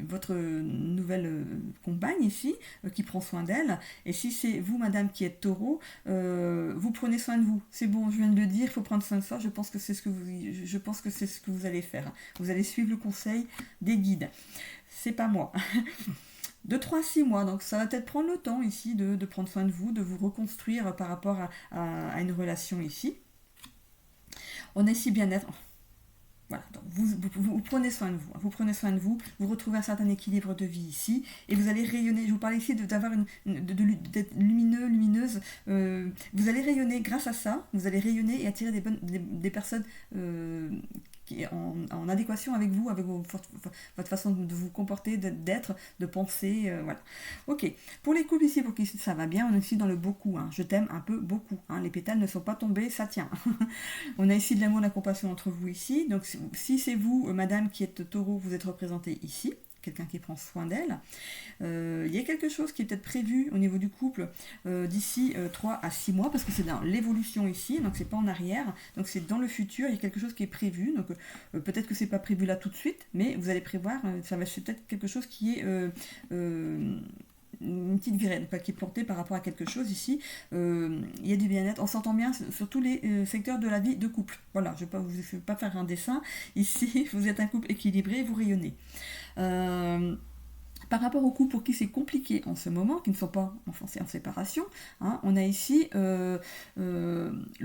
votre nouvelle compagne ici, qui prend soin d'elle. Et si c'est vous, madame, qui êtes taureau, vous prenez soin de vous. C'est bon, je viens de le dire, il faut prendre soin de soi. Je pense que c'est ce que vous allez faire. Vous allez suivre le conseil des guides. C'est pas moi. De 3 à 6 mois, donc ça va peut-être prendre le temps ici de prendre soin de vous, de vous reconstruire par rapport à une relation ici. On est ici bien-être. Voilà, donc vous prenez soin de vous, hein. Vous prenez soin de vous, vous retrouvez un certain équilibre de vie ici, et vous allez rayonner. Je vous parlais ici d'être lumineux, lumineuse. Vous allez rayonner grâce à ça, vous allez rayonner et attirer des personnes en adéquation avec vous, avec votre façon de vous comporter, d'être, de penser, voilà. Ok, pour les couples ici, pour qui ça va bien, on est ici dans le beaucoup, hein. Je t'aime un peu beaucoup, hein. Les pétales ne sont pas tombés, ça tient. On a ici de l'amour, de la compassion entre vous ici, donc si c'est vous, madame qui êtes taureau, vous êtes représenté ici, quelqu'un qui prend soin d'elle. Il y a quelque chose qui est peut-être prévu au niveau du couple d'ici 3 à 6 mois, parce que c'est dans l'évolution ici, donc c'est pas en arrière, donc c'est dans le futur, il y a quelque chose qui est prévu, donc peut-être que c'est pas prévu là tout de suite, mais vous allez prévoir, ça va être peut-être quelque chose qui est une petite virée, qui est portée par rapport à quelque chose ici. Il y a du bien-être, on s'entend bien sur tous les secteurs de la vie de couple. Voilà, je ne vais pas faire un dessin. Ici, vous êtes un couple équilibré, vous rayonnez. Par rapport aux couples pour qui c'est compliqué en ce moment, qui ne sont pas en séparation, hein, on a ici le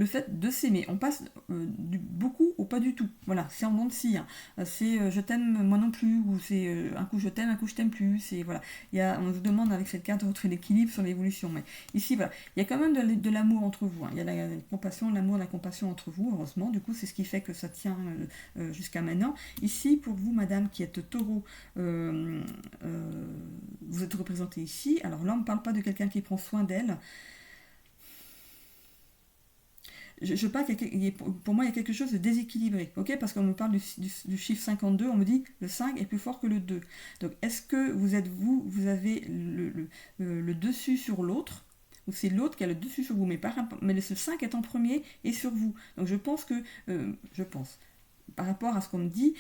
fait de s'aimer. On passe du beaucoup au pas du tout. Voilà, c'est en dents de scie, hein. C'est je t'aime moi non plus, ou c'est un coup je t'aime, un coup je t'aime plus. C'est voilà. On vous demande avec cette carte de retrouver l'équilibre sur l'évolution. Mais ici, voilà, il y a quand même de l'amour entre vous, hein. Il y a la compassion, l'amour, la compassion entre vous, heureusement. Du coup, c'est ce qui fait que ça tient jusqu'à maintenant. Ici, pour vous, madame, qui êtes taureau, vous êtes représenté ici. Alors là, on ne parle pas de quelqu'un qui prend soin d'elle. Je parle pour moi, il y a quelque chose de déséquilibré, ok? Parce qu'on me parle du chiffre 52, on me dit le 5 est plus fort que le 2. Donc, est-ce que vous avez le dessus sur l'autre, ou c'est l'autre qui a le dessus sur vous, mais ce 5 est en premier et sur vous. Donc, je pense, par rapport à ce qu'on me dit,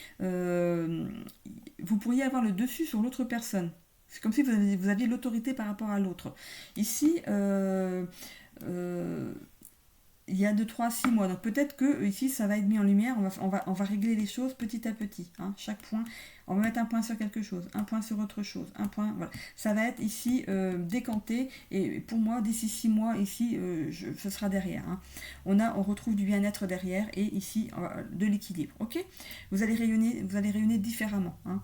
vous pourriez avoir le dessus sur l'autre personne. C'est comme si vous aviez l'autorité par rapport à l'autre. Ici, il y a de 3 à 6 mois. Donc peut-être que ici, ça va être mis en lumière. On va régler les choses petit à petit, hein. Chaque point, on va mettre un point sur quelque chose, un point sur autre chose, un point, voilà. Ça va être ici décanté. Et pour moi, d'ici 6 mois, ici, ce sera derrière, hein. On retrouve du bien-être derrière et ici, de l'équilibre. Ok? Vous allez rayonner différemment, hein.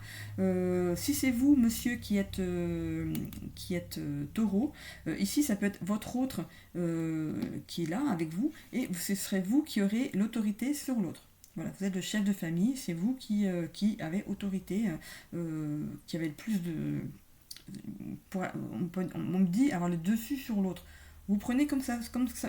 Si c'est vous, monsieur, qui êtes taureau, ici, ça peut être votre autre qui est là avec vous, et ce serait vous qui aurez l'autorité sur l'autre. Voilà, vous êtes le chef de famille, c'est vous qui avez autorité, qui avez le plus de... on me dit avoir le dessus sur l'autre. Vous prenez comme ça,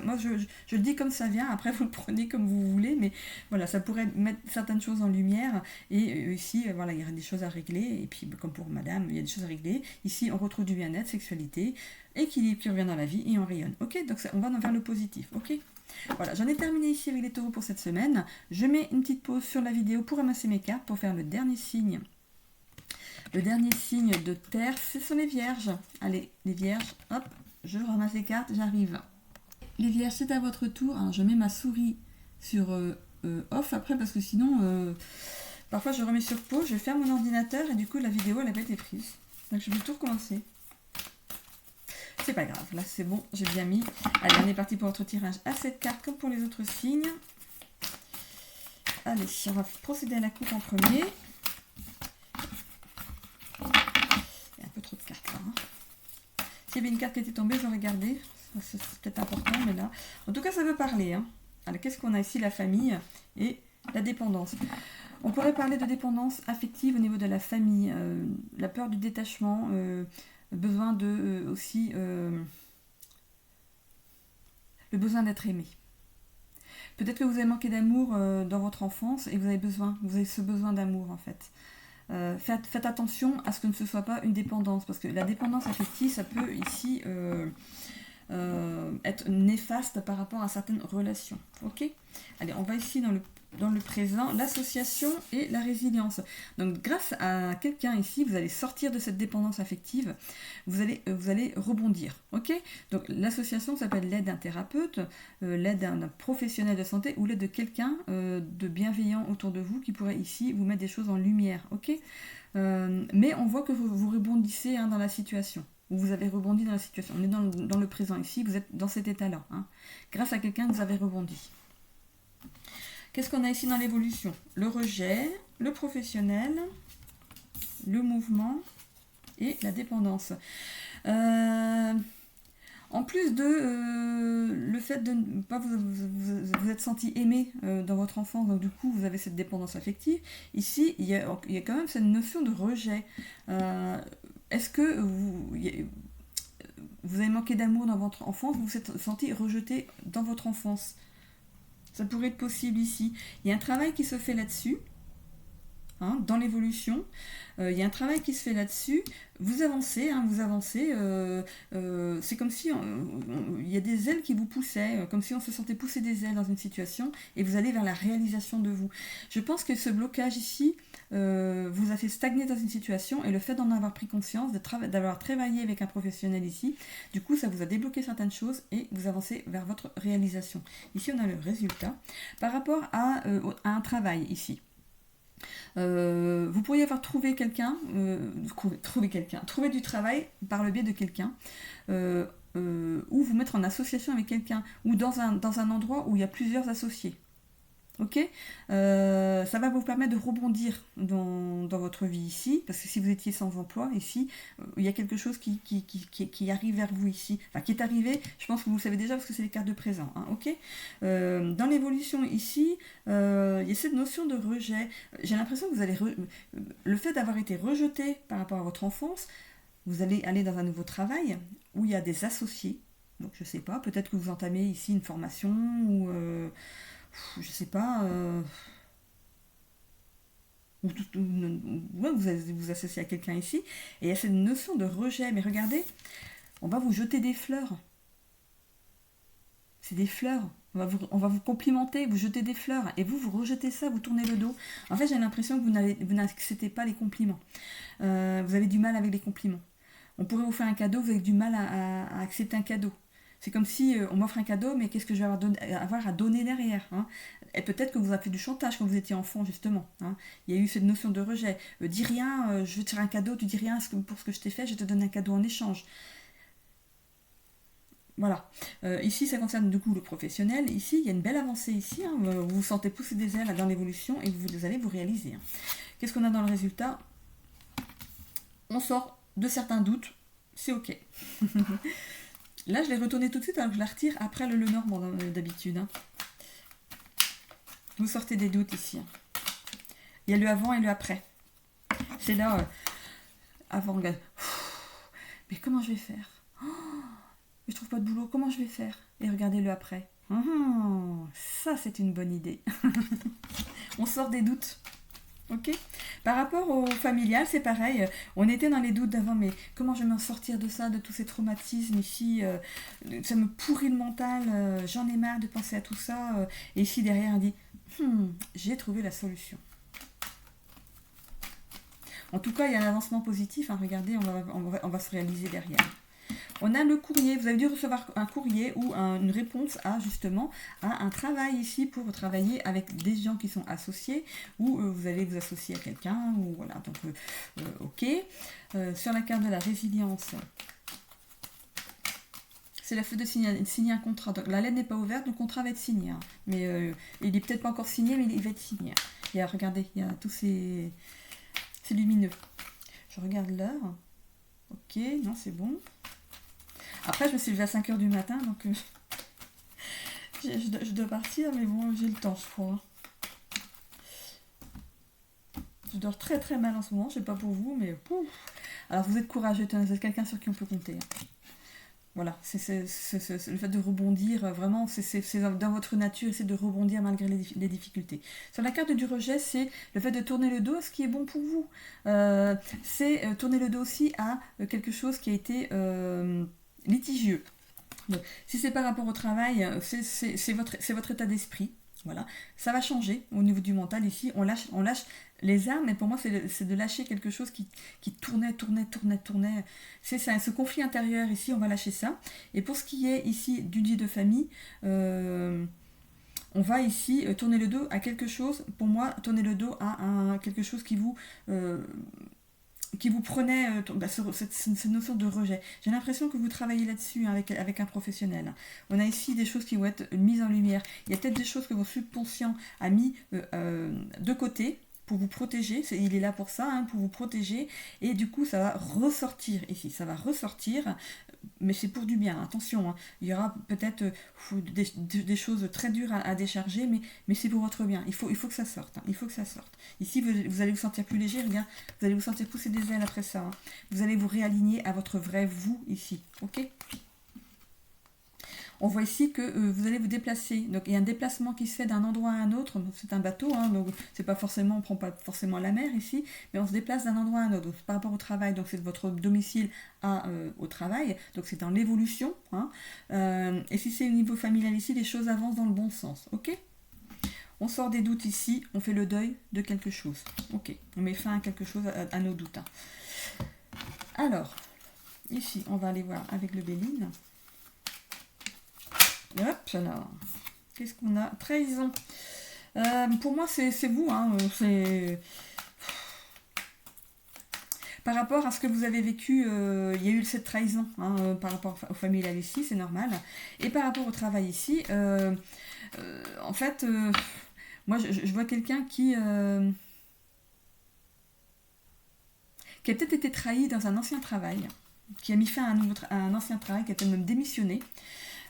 moi je le dis comme ça vient, après vous le prenez comme vous voulez, mais voilà, ça pourrait mettre certaines choses en lumière, et ici, voilà, il y a des choses à régler, et puis comme pour madame, il y a des choses à régler. Ici, on retrouve du bien-être, sexualité, équilibre qui revient dans la vie, et on rayonne. Ok, donc on va vers le positif, ok. Voilà, j'en ai terminé ici avec les taureaux pour cette semaine. Je mets une petite pause sur la vidéo pour ramasser mes cartes, pour faire le dernier signe. Le dernier signe de terre, ce sont les vierges. Allez, les vierges, hop, je ramasse les cartes, j'arrive. Les vierges, c'est à votre tour. Alors, je mets ma souris sur off après, parce que sinon, Parfois, je remets sur pause, je ferme mon ordinateur et du coup, la vidéo, elle n'a pas été prise. Donc, je vais tout recommencer. C'est pas grave, là, c'est bon, j'ai bien mis. Allez, on est parti pour notre tirage à 7 cartes, comme pour les autres signes. Allez, on va procéder à la coupe en premier. Il y a un peu trop de cartes, là. Hein. S'il y avait une carte qui était tombée, j'aurais gardé. C'est peut-être important, mais là... En tout cas, ça veut parler. Hein. Alors, qu'est-ce qu'on a ici? La famille et la dépendance. On pourrait parler de dépendance affective au niveau de la famille, la peur du détachement, besoin de aussi le besoin d'être aimé. Peut-être que vous avez manqué d'amour dans votre enfance et vous avez ce besoin d'amour en fait. Faites attention à ce que ce ne soit pas une dépendance, parce que la dépendance affective, ça peut ici être néfaste par rapport à certaines relations. Ok? Allez, on va ici dans le présent, l'association et la résilience. Donc grâce à quelqu'un ici, vous allez sortir de cette dépendance affective, vous allez rebondir. Ok? Donc l'association s'appelle l'aide d'un thérapeute, l'aide d'un professionnel de santé ou l'aide de quelqu'un de bienveillant autour de vous qui pourrait ici vous mettre des choses en lumière. Ok? Mais on voit que vous rebondissez dans la situation. Vous avez rebondi dans la situation. On est dans le présent ici, vous êtes dans cet état-là. Hein. Grâce à quelqu'un, vous avez rebondi. Qu'est-ce qu'on a ici dans l'évolution? Le rejet, le professionnel, le mouvement et la dépendance. En plus de le fait de ne pas vous être senti aimé dans votre enfance, donc du coup vous avez cette dépendance affective, ici il y a quand même cette notion de rejet. Est-ce que vous avez manqué d'amour dans votre enfance, vous vous êtes senti rejeté dans votre enfance? Ça pourrait être possible ici. Il y a un travail qui se fait là-dessus, hein, dans l'évolution. Il y a un travail qui se fait là-dessus. Vous avancez, c'est comme si il y a des ailes qui vous poussaient, comme si on se sentait pousser des ailes dans une situation, et vous allez vers la réalisation de vous. Je pense que ce blocage ici vous a fait stagner dans une situation, et le fait d'en avoir pris conscience, d'avoir travaillé avec un professionnel ici, du coup ça vous a débloqué certaines choses, et vous avancez vers votre réalisation. Ici on a le résultat. Par rapport à un travail ici. Vous pourriez avoir trouvé quelqu'un, trouver du travail par le biais de quelqu'un, ou vous mettre en association avec quelqu'un, ou dans un endroit où il y a plusieurs associés. Ok, ça va vous permettre de rebondir dans votre vie ici, parce que si vous étiez sans emploi ici, il y a quelque chose qui arrive vers vous ici, enfin qui est arrivé, je pense que vous le savez déjà parce que c'est les cartes de présent, hein, ok. Dans l'évolution ici, il y a cette notion de rejet. J'ai l'impression que vous allez le fait d'avoir été rejeté par rapport à votre enfance, vous allez aller dans un nouveau travail où il y a des associés, donc je sais pas, peut-être que vous entamez ici une formation ou je sais pas, vous allez vous associer à quelqu'un ici, et il y a cette notion de rejet, mais regardez, on va vous jeter des fleurs. C'est des fleurs, on va vous complimenter, vous jeter des fleurs, et vous rejetez ça, vous tournez le dos. En fait, j'ai l'impression que vous n'acceptez pas les compliments. Vous avez du mal avec les compliments. On pourrait vous faire un cadeau, vous avez du mal à accepter un cadeau. C'est comme si on m'offre un cadeau, mais qu'est-ce que je vais avoir à donner derrière, hein? Et peut-être que vous avez fait du chantage quand vous étiez enfant, justement. Hein. Il y a eu cette notion de rejet. Dis rien, je vais te faire un cadeau, tu dis rien pour ce que je t'ai fait, je te donne un cadeau en échange. Voilà. Ici, ça concerne du coup le professionnel. Ici, il y a une belle avancée ici. Hein. Vous vous sentez pousser des ailes dans l'évolution et vous allez vous réaliser. Hein. Qu'est-ce qu'on a dans le résultat? On sort de certains doutes. C'est ok. Là, je l'ai retourné tout de suite alors que je la retire après le Lenormand d'habitude. Hein. Vous sortez des doutes ici. Hein. Il y a le avant et le après. C'est là, avant, regarde. Mais comment je vais faire? Je trouve pas de boulot, comment je vais faire? Et regardez le après. Ça, c'est une bonne idée. On sort des doutes. Ok. Par rapport au familial, c'est pareil. On était dans les doutes d'avant, mais comment je vais m'en sortir de ça, de tous ces traumatismes ici? Ça me pourrit le mental. J'en ai marre de penser à tout ça. Et ici derrière, on dit, j'ai trouvé la solution. En tout cas, il y a un avancement positif. Hein. Regardez, on va se réaliser derrière. On a le courrier, vous avez dû recevoir un courrier ou une réponse à justement à un travail ici pour travailler avec des gens qui sont associés ou vous allez vous associer à quelqu'un ou voilà, donc ok. Sur la carte de la résilience, c'est la feuille de signer un contrat. Donc, la lettre n'est pas ouverte, le contrat va être signé. Hein. Mais il n'est peut-être pas encore signé, mais il va être signé. Regardez, il y a tous ces... C'est lumineux. Je regarde l'heure. Ok, non, c'est bon. Après, je me suis levée à 5h du matin, donc je dois partir, mais bon, j'ai le temps, je crois. Je dors très très mal en ce moment, je sais pas pour vous, mais pouf. Alors, vous êtes courageux, vous êtes quelqu'un sur qui on peut compter. Hein. Voilà, c'est le fait de rebondir, vraiment, c'est dans votre nature, c'est de rebondir malgré les difficultés. Sur la carte du rejet, c'est le fait de tourner le dos à ce qui est bon pour vous. C'est tourner le dos aussi à quelque chose qui a été litigieux. Donc, si c'est par rapport au travail, c'est votre état d'esprit. Voilà, ça va changer au niveau du mental ici. On lâche les armes, mais pour moi, c'est de lâcher quelque chose qui tournait. C'est ça, ce conflit intérieur ici, on va lâcher ça. Et pour ce qui est ici d'une vie de famille, on va ici tourner le dos à quelque chose. Pour moi, tourner le dos à quelque chose qui vous prenait cette notion de rejet. J'ai l'impression que vous travaillez là-dessus hein, avec un professionnel. On a ici des choses qui vont être mises en lumière. Il y a peut-être des choses que votre subconscient a mis de côté pour vous protéger. Il est là pour ça, hein, pour vous protéger. Et du coup, ça va ressortir ici. Ça va ressortir, mais c'est pour du bien. Attention, hein. Il y aura peut-être des choses très dures à décharger, mais c'est pour votre bien. Il faut que ça sorte. Hein. Il faut que ça sorte. Ici, vous allez vous sentir plus léger. Regarde, vous allez vous sentir pousser des ailes après ça. Hein. Vous allez vous réaligner à votre vrai vous ici. Ok ? On voit ici que vous allez vous déplacer. Donc il y a un déplacement qui se fait d'un endroit à un autre. C'est un bateau, hein, donc c'est pas forcément, on prend pas forcément la mer ici, mais on se déplace d'un endroit à un autre. Donc, par rapport au travail, donc c'est de votre domicile au travail. Donc c'est dans l'évolution. Hein. Et si c'est au niveau familial ici, les choses avancent dans le bon sens. Ok ? On sort des doutes ici, on fait le deuil de quelque chose. Ok, on met fin à quelque chose, à nos doutes. Hein. Alors, ici, on va aller voir avec le Béline. Hop, alors, qu'est-ce qu'on a ? Trahison. Pour moi, c'est vous. Hein, c'est... Par rapport à ce que vous avez vécu, il y a eu cette trahison hein, par rapport aux familiales ici, c'est normal. Et par rapport au travail ici, en fait, moi, je vois quelqu'un qui a peut-être été trahi dans un ancien travail, qui a mis fin à un ancien travail, qui a peut-être même démissionné.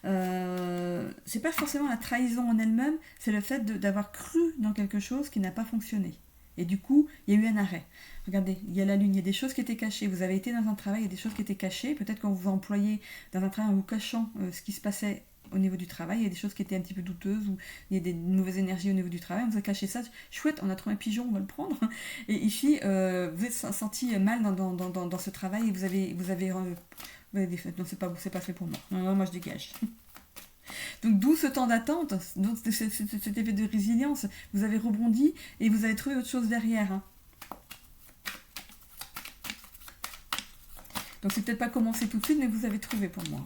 C'est pas forcément la trahison en elle-même, c'est le fait d'avoir cru dans quelque chose qui n'a pas fonctionné. Et du coup, il y a eu un arrêt. Regardez, il y a la lune, il y a des choses qui étaient cachées. Vous avez été dans un travail, il y a des choses qui étaient cachées. Peut-être quand vous vous employez dans un travail en vous cachant ce qui se passait au niveau du travail, il y a des choses qui étaient un petit peu douteuses ou il y a des mauvaises énergies au niveau du travail. On vous a caché ça. Chouette, on a trouvé un pigeon, on va le prendre. Et ici, vous êtes senti mal dans ce travail et vous avez non, c'est pas fait pour moi. Non, moi je dégage. Donc d'où ce temps d'attente, donc cet effet de résilience. Vous avez rebondi et vous avez trouvé autre chose derrière. Hein. Donc c'est peut-être pas commencé tout de suite, mais vous avez trouvé pour moi.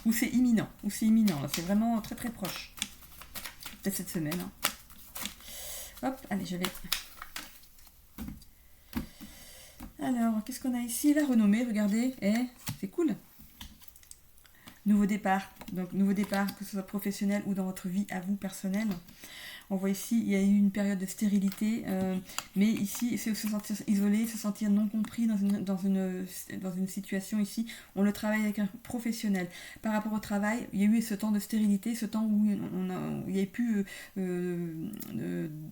Ou c'est imminent, là. C'est vraiment très très proche. Peut-être cette semaine. Hein. Hop, allez, je vais... Alors, qu'est-ce qu'on a ici ? La renommée, regardez. C'est cool. Nouveau départ. Donc, nouveau départ, que ce soit professionnel ou dans votre vie à vous, personnelle. On voit ici, il y a eu une période de stérilité, mais ici, c'est se sentir isolé, se sentir non compris dans une situation ici. On le travaille avec un professionnel. Par rapport au travail, il y a eu ce temps de stérilité, ce temps où il n'y avait plus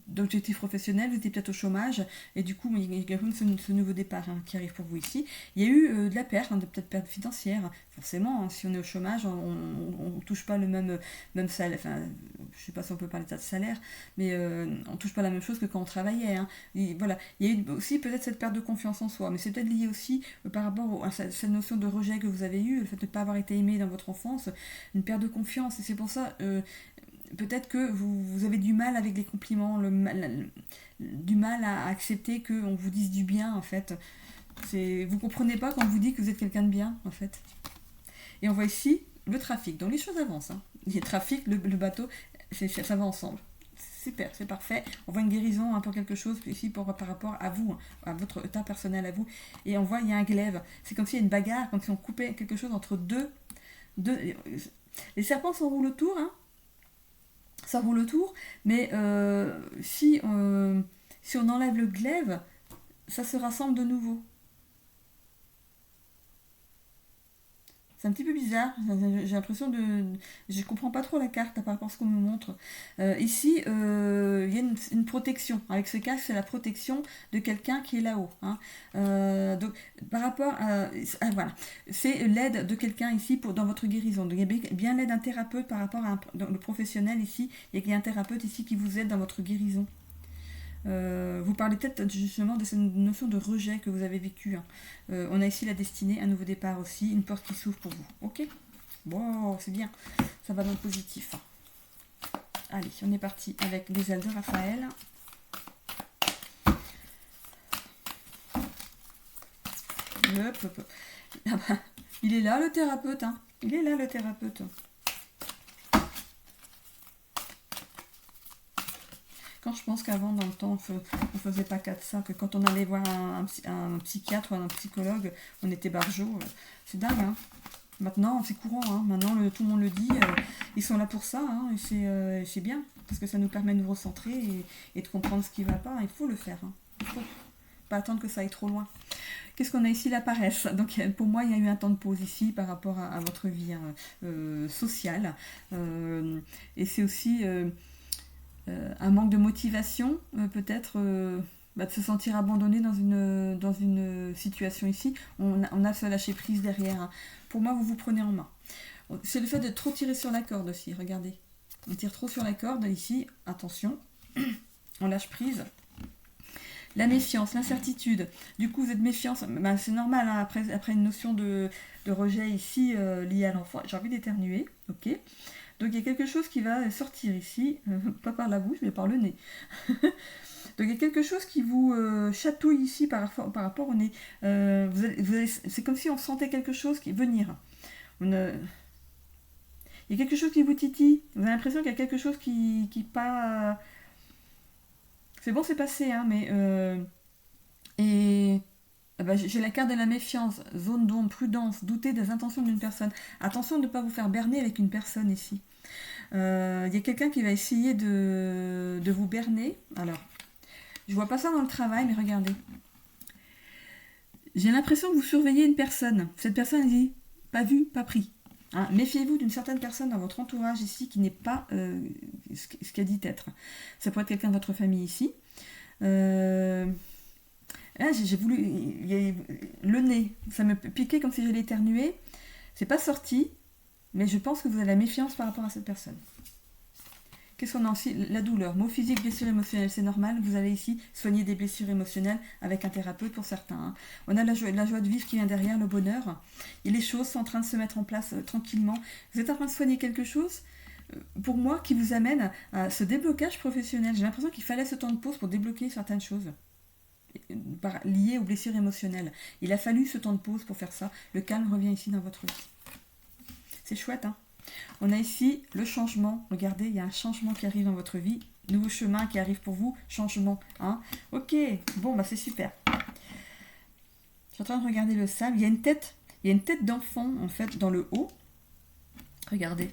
d'objectifs professionnels, vous étiez peut-être au chômage, et du coup, il y a comme ce nouveau départ hein, qui arrive pour vous ici. Il y a eu de la perte, hein, peut-être perte financière. Forcément, hein, si on est au chômage, on ne touche pas le même salaire. Enfin, je ne sais pas si on peut parler de salaire, mais on ne touche pas la même chose que quand on travaillait. Hein. Et voilà. Il y a eu aussi peut-être cette perte de confiance en soi, mais c'est peut-être lié aussi par rapport à cette notion de rejet que vous avez eue, le fait de ne pas avoir été aimé dans votre enfance, une perte de confiance. Et c'est pour ça, peut-être que vous avez du mal avec les compliments, du mal à accepter qu'on vous dise du bien, en fait. Vous comprenez pas quand on vous dit que vous êtes quelqu'un de bien, en fait. Et on voit ici le trafic. Donc les choses avancent. Hein. Il y a le trafic, le bateau, ça va ensemble. Super, c'est parfait. On voit une guérison pour quelque chose ici par rapport à vous, à votre état personnel à vous. Et on voit il y a un glaive. C'est comme s'il y a une bagarre, comme si on coupait quelque chose entre deux. Les serpents s'enroulent autour, hein. Ça roule autour, mais si on enlève le glaive, ça se rassemble de nouveau. C'est un petit peu bizarre, j'ai l'impression de... Je comprends pas trop la carte par rapport à ce qu'on me montre. Ici, il y a une protection. Avec ce casque, c'est la protection de quelqu'un qui est là-haut. Hein. Donc, par rapport à... voilà. C'est l'aide de quelqu'un ici dans votre guérison. Donc, il y a bien l'aide d'un thérapeute par rapport à le professionnel ici. Il y a un thérapeute ici qui vous aide dans votre guérison. Vous parlez peut-être justement de cette notion de rejet que vous avez vécu. Hein. On a ici la destinée, un nouveau départ aussi, une porte qui s'ouvre pour vous. Ok. Bon, c'est bien. Ça va dans le positif. Allez, on est parti avec les ailes de Raphaël. Hop, hop, hop. Ah bah, il est là le thérapeute. Hein. Il est là le thérapeute. Quand je pense qu'avant, dans le temps, on faisait pas cas de ça, que quand on allait voir un psychiatre ou un psychologue, on était barjot. C'est dingue, hein. Maintenant, c'est courant, hein. Maintenant, tout le monde le dit. Ils sont là pour ça, hein, et c'est bien, parce que ça nous permet de nous recentrer et de comprendre ce qui ne va pas. Il faut le faire. Hein. Il faut pas attendre que ça aille trop loin. Qu'est-ce qu'on a ici? La paresse. Donc pour moi, il y a eu un temps de pause ici par rapport à votre vie sociale. Et c'est aussi... un manque de motivation, peut-être de se sentir abandonné dans une situation ici. On a ce lâcher prise derrière. Hein. Pour moi, vous prenez en main. C'est le fait de trop tirer sur la corde aussi, regardez. On tire trop sur la corde ici, attention, on lâche prise. La méfiance, l'incertitude. Du coup, vous êtes méfiant, c'est normal, hein, après une notion de rejet ici liée à l'enfant. J'ai envie d'éternuer, ok. Donc il y a quelque chose qui va sortir ici, pas par la bouche, mais par le nez. Donc il y a quelque chose qui vous chatouille ici par rapport au nez. C'est comme si on sentait quelque chose qui venir. Il y a quelque chose qui vous titille. Vous avez l'impression qu'il y a quelque chose qui pas... C'est bon, c'est passé, hein, mais... j'ai la carte de la méfiance, zone d'ombre, prudence, douter des intentions d'une personne. Attention de ne pas vous faire berner avec une personne ici. Il y a quelqu'un qui va essayer de vous berner. Alors, je vois pas ça dans le travail, mais regardez. J'ai l'impression que vous surveillez une personne. Cette personne dit, pas vu, pas pris. Hein, méfiez-vous d'une certaine personne dans votre entourage ici qui n'est pas ce qu'elle dit être. Ça pourrait être quelqu'un de votre famille ici. Là, j'ai voulu... Le nez, ça me piquait comme si j'allais éternuer. C'est pas sorti, mais je pense que vous avez la méfiance par rapport à cette personne. Qu'est-ce qu'on a aussi? La douleur, maux physiques, blessures émotionnelles, c'est normal. Vous allez ici soigner des blessures émotionnelles avec un thérapeute pour certains. Hein. On a la joie de vivre qui vient derrière, le bonheur. Et les choses sont en train de se mettre en place tranquillement. Vous êtes en train de soigner quelque chose, pour moi, qui vous amène à ce déblocage professionnel. J'ai l'impression qu'il fallait ce temps de pause pour débloquer certaines choses liées aux blessures émotionnelles. Il a fallu ce temps de pause pour faire ça. Le calme revient ici dans votre vie. C'est chouette, hein. On a ici le changement. Regardez, il y a un changement qui arrive dans votre vie. Nouveau chemin qui arrive pour vous. Changement. Hein. Ok, bon, bah c'est super. Je suis en train de regarder le sable. Il y a une tête d'enfant, en fait, dans le haut. Regardez.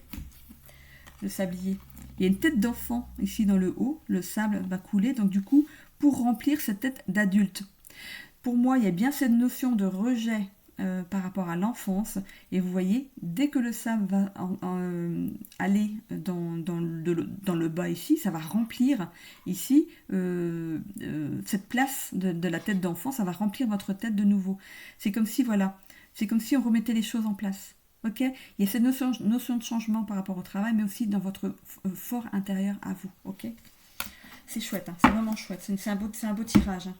Le sablier. Il y a une tête d'enfant ici dans le haut. Le sable va couler. Donc du coup, pour remplir cette tête d'adulte. Pour moi, il y a bien cette notion de rejet par rapport à l'enfance. Et vous voyez, dès que le sable va aller dans le bas ici, ça va remplir ici cette place de la tête d'enfant, ça va remplir votre tête de nouveau. C'est comme si, voilà, c'est comme si on remettait les choses en place. Ok, il y a cette notion de changement par rapport au travail, mais aussi dans votre fort intérieur à vous. Ok, c'est chouette, hein, c'est vraiment chouette. C'est un beau tirage. Hein.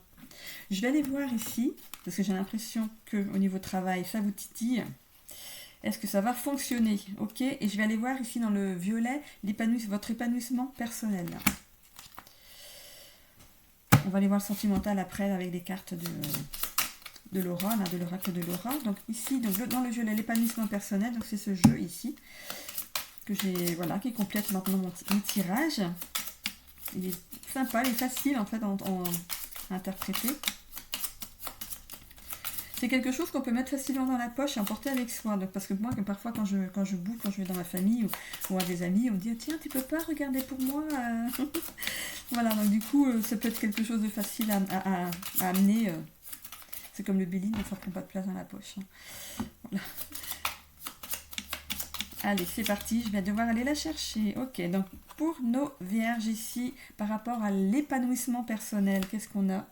Je vais aller voir ici, parce que j'ai l'impression qu'au niveau travail, ça vous titille. Est-ce que ça va fonctionner? Ok, et je vais aller voir ici dans le violet votre épanouissement personnel. On va aller voir le sentimental après avec les cartes de l'aura, de l'oracle de l'aura. Donc ici, donc, dans le violet, l'épanouissement personnel, donc c'est ce jeu ici, que j'ai, voilà, qui complète maintenant mon tirage. Il est sympa, il est facile en fait à interpréter. C'est quelque chose qu'on peut mettre facilement dans la poche et emporter avec soi. Donc, parce que moi, parfois, quand je bouge, quand je vais dans ma famille ou à des amis, on me dit tiens, tu peux pas regarder pour moi Voilà, donc du coup, ça peut être quelque chose de facile à amener. C'est comme le Béline, ça prend pas de place dans la poche. Voilà. Allez, c'est parti, je vais devoir aller la chercher. Ok, donc pour nos vierges ici, par rapport à l'épanouissement personnel, qu'est-ce qu'on a?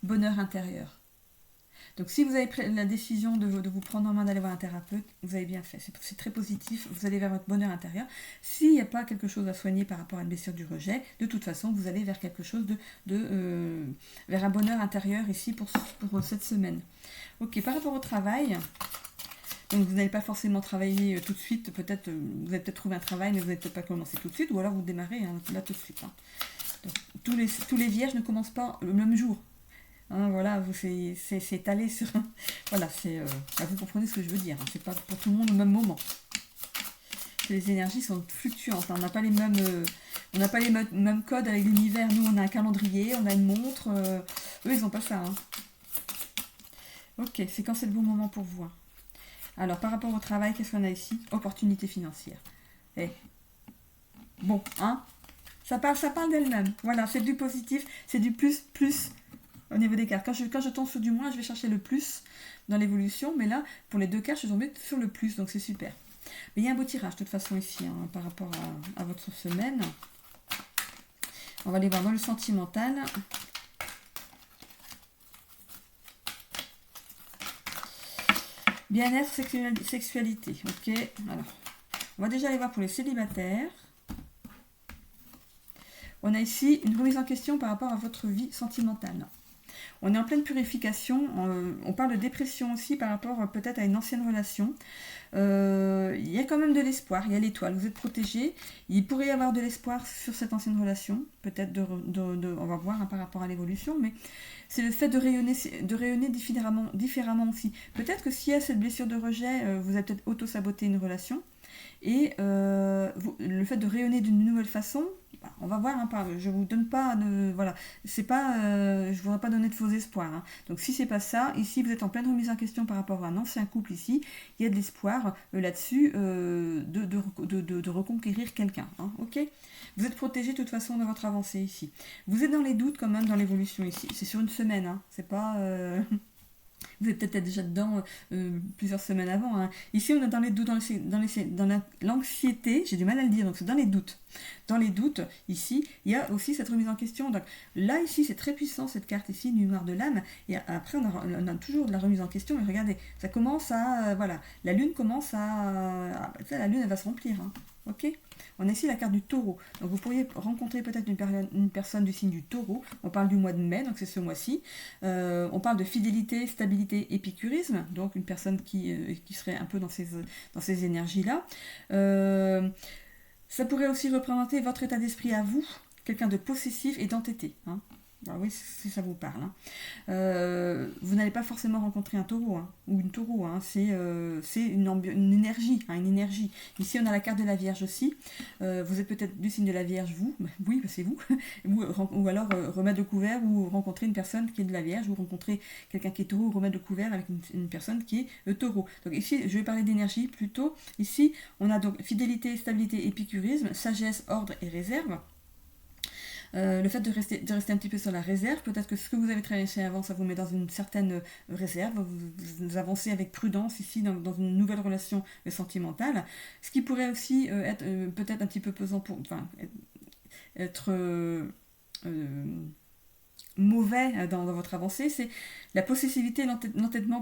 Bonheur intérieur. Donc si vous avez pris la décision de vous prendre en main d'aller voir un thérapeute, vous avez bien fait. C'est très positif, vous allez vers votre bonheur intérieur. S'il n'y a pas quelque chose à soigner par rapport à une blessure du rejet, de toute façon, vous allez vers quelque chose vers un bonheur intérieur ici pour cette semaine. Ok, par rapport au travail, donc vous n'allez pas forcément travailler tout de suite, peut-être vous allez peut-être trouver un travail, mais vous n'allez peut-être pas commencer tout de suite, ou alors vous démarrez là tout de suite. Donc, tous les vierges ne commencent pas le même jour. Voilà, c'est étalé sur... Voilà, vous comprenez ce que je veux dire. C'est pas pour tout le monde au même moment. Les énergies sont fluctuantes. On n'a pas les mêmes codes avec l'univers. Nous, on a un calendrier, on a une montre. Eux, ils n'ont pas ça. Ok, c'est quand c'est le bon moment pour vous. Alors, par rapport au travail, qu'est-ce qu'on a ici? Opportunité financière. Bon, ça parle d'elle-même. Voilà, c'est du positif, c'est du plus au niveau des cartes. Quand je tombe sur du moins, je vais chercher le plus dans l'évolution, mais là, pour les deux cartes, je suis tombée sur le plus, donc c'est super. Mais il y a un beau tirage, de toute façon, ici, par rapport à votre semaine. On va aller voir dans le sentimental. Bien-être, sexualité. Ok, alors, on va déjà aller voir pour les célibataires. On a ici une remise en question par rapport à votre vie sentimentale. On est en pleine purification, on parle de dépression aussi par rapport peut-être à une ancienne relation. Il y a quand même de l'espoir, il y a l'étoile, vous êtes protégé. Il pourrait y avoir de l'espoir sur cette ancienne relation, peut-être on va voir par rapport à l'évolution, mais c'est le fait de rayonner différemment aussi. Peut-être que s'il y a cette blessure de rejet, vous avez peut-être auto-saboté une relation. Et le fait de rayonner d'une nouvelle façon, on va voir, je vous donne pas de... Voilà, c'est pas... je ne voudrais pas donner de faux espoirs. Donc si c'est pas ça, ici vous êtes en pleine remise en question par rapport à un ancien couple ici, il y a de l'espoir là-dessus de reconquérir quelqu'un. Ok, vous êtes protégé de toute façon dans votre avancée ici. Vous êtes dans les doutes quand même dans l'évolution ici. C'est sur une semaine, c'est pas... Vous êtes peut-être déjà dedans plusieurs semaines avant. Ici, on est dans les doutes, dans l'anxiété, j'ai du mal à le dire, donc c'est dans les doutes. Dans les doutes, ici, il y a aussi cette remise en question. Donc là, ici, c'est très puissant, cette carte ici, du noir de l'âme. Et après, on a toujours de la remise en question. Et regardez, ça commence à... voilà, la lune commence à... la lune, elle va se remplir. Ok, on a ici la carte du taureau. Donc vous pourriez rencontrer peut-être une personne du signe du taureau. On parle du mois de mai, donc c'est ce mois-ci. On parle de fidélité, stabilité, épicurisme. Donc une personne qui serait un peu dans ces énergies-là. Ça pourrait aussi représenter votre état d'esprit à vous. Quelqu'un de possessif et d'entêté. Ah oui, si ça vous parle. Vous n'allez pas forcément rencontrer un taureau ou une taureau. C'est une énergie, une énergie. Ici, on a la carte de la Vierge aussi. Vous êtes peut-être du signe de la Vierge, vous. Oui, c'est vous. Ou alors remettre de couvert ou rencontrer une personne qui est de la Vierge ou rencontrer quelqu'un qui est taureau ou remettre de couvert avec une personne qui est taureau. Donc ici, je vais parler d'énergie plutôt. Ici, on a donc fidélité, stabilité, épicurisme, sagesse, ordre et réserve. Le fait de rester un petit peu sur la réserve, peut-être que ce que vous avez traversé avant, ça vous met dans une certaine réserve, vous avancez avec prudence ici dans une nouvelle relation sentimentale, ce qui pourrait aussi être peut-être un petit peu pesant être mauvais dans votre avancée, c'est la possessivité, l'entêtement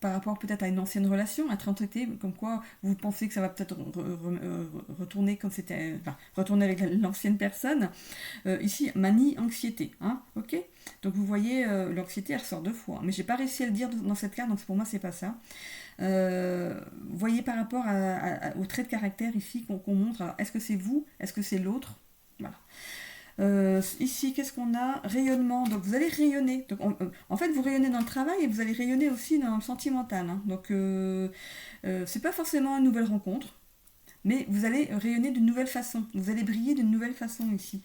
par rapport peut-être à une ancienne relation, être entêté, comme quoi vous pensez que ça va peut-être retourner comme c'était, retourner avec l'ancienne personne. Ici, manie, anxiété, ok. Donc vous voyez, l'anxiété elle ressort deux fois, mais j'ai pas réussi à le dire dans cette carte, donc pour moi c'est pas ça. Voyez par rapport aux traits de caractère ici qu'on montre. Alors, est-ce que c'est vous? Est-ce que c'est l'autre? Voilà. Ici, qu'est-ce qu'on a? Rayonnement. Donc, vous allez rayonner. Donc, en fait, vous rayonnez dans le travail et vous allez rayonner aussi dans le sentimental. Hein. Donc, c'est pas forcément une nouvelle rencontre, mais vous allez rayonner d'une nouvelle façon. Vous allez briller d'une nouvelle façon ici.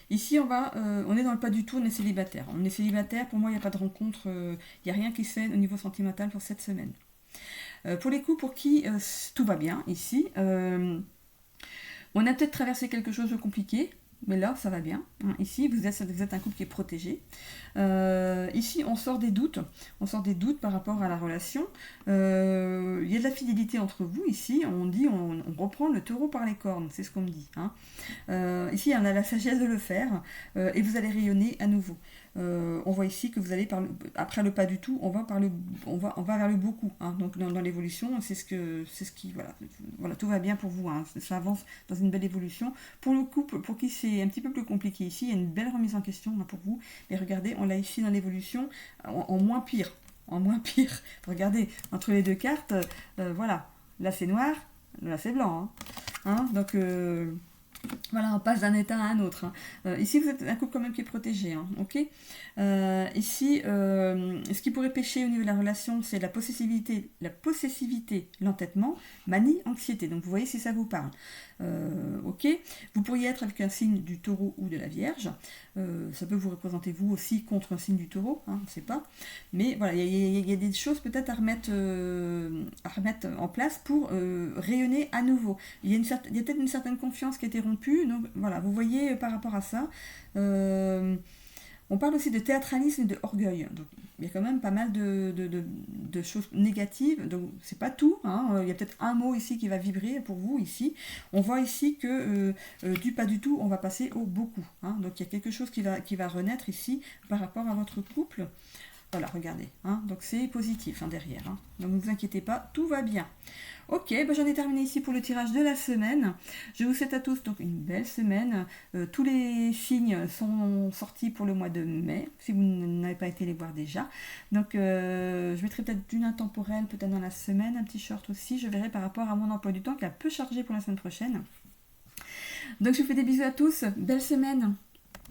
Ici, on est dans le pas du tout, on est célibataire. On est célibataire, pour moi, il n'y a pas de rencontre, il n'y a rien qui se fait au niveau sentimental pour cette semaine. Pour les couples pour qui tout va bien, ici, on a peut-être traversé quelque chose de compliqué, mais là, ça va bien. Ici, vous êtes un couple qui est protégé. Ici, on sort des doutes. On sort des doutes par rapport à la relation. Il y a de la fidélité entre vous. Ici, on reprend le taureau par les cornes. C'est ce qu'on me dit. Hein. Ici, on a la sagesse de le faire. Et vous allez rayonner à nouveau. On voit ici que vous allez après le pas du tout, on va vers le beaucoup. Hein. Donc dans l'évolution, c'est ce qui voilà, tout va bien pour vous. Hein. Ça avance dans une belle évolution. Pour le couple, pour qui c'est un petit peu plus compliqué ici, il y a une belle remise en question hein, pour vous. Mais regardez, on l'a ici dans l'évolution en moins pire. En moins pire. Regardez, entre les deux cartes, voilà. Là c'est noir, là c'est blanc. Hein. Donc voilà, on passe d'un état à un autre. Hein. Ici, vous êtes un couple quand même qui est protégé. Hein, ok. Ici, ce qui pourrait pêcher au niveau de la relation, c'est la possessivité, l'entêtement, manie, anxiété. Donc, vous voyez si ça vous parle. Ok. Vous pourriez être avec un signe du taureau ou de la vierge. Ça peut vous représenter vous aussi contre un signe du taureau. Hein, on ne sait pas. Mais voilà, il y a des choses peut-être à remettre en place pour rayonner à nouveau. Il y a peut-être une certaine confiance qui a été rompue. Donc voilà, vous voyez par rapport à ça. On parle aussi de théâtralisme et de orgueil. Donc, il y a quand même pas mal de choses négatives. Donc, c'est pas tout. Hein. Il y a peut-être un mot ici qui va vibrer pour vous ici. On voit ici que du pas du tout, on va passer au beaucoup. Hein. Donc, il y a quelque chose qui va renaître ici par rapport à votre couple. Voilà, regardez. Hein. Donc, c'est positif hein, derrière. Hein. Donc, ne vous inquiétez pas, tout va bien. Ok, j'en ai terminé ici pour le tirage de la semaine. Je vous souhaite à tous donc une belle semaine. Tous les signes sont sortis pour le mois de mai, si vous n'avez pas été les voir déjà. Donc je mettrai peut-être une intemporelle, peut-être dans la semaine, un petit short aussi. Je verrai par rapport à mon emploi du temps qui est un peu chargé pour la semaine prochaine. Donc je vous fais des bisous à tous. Belle semaine.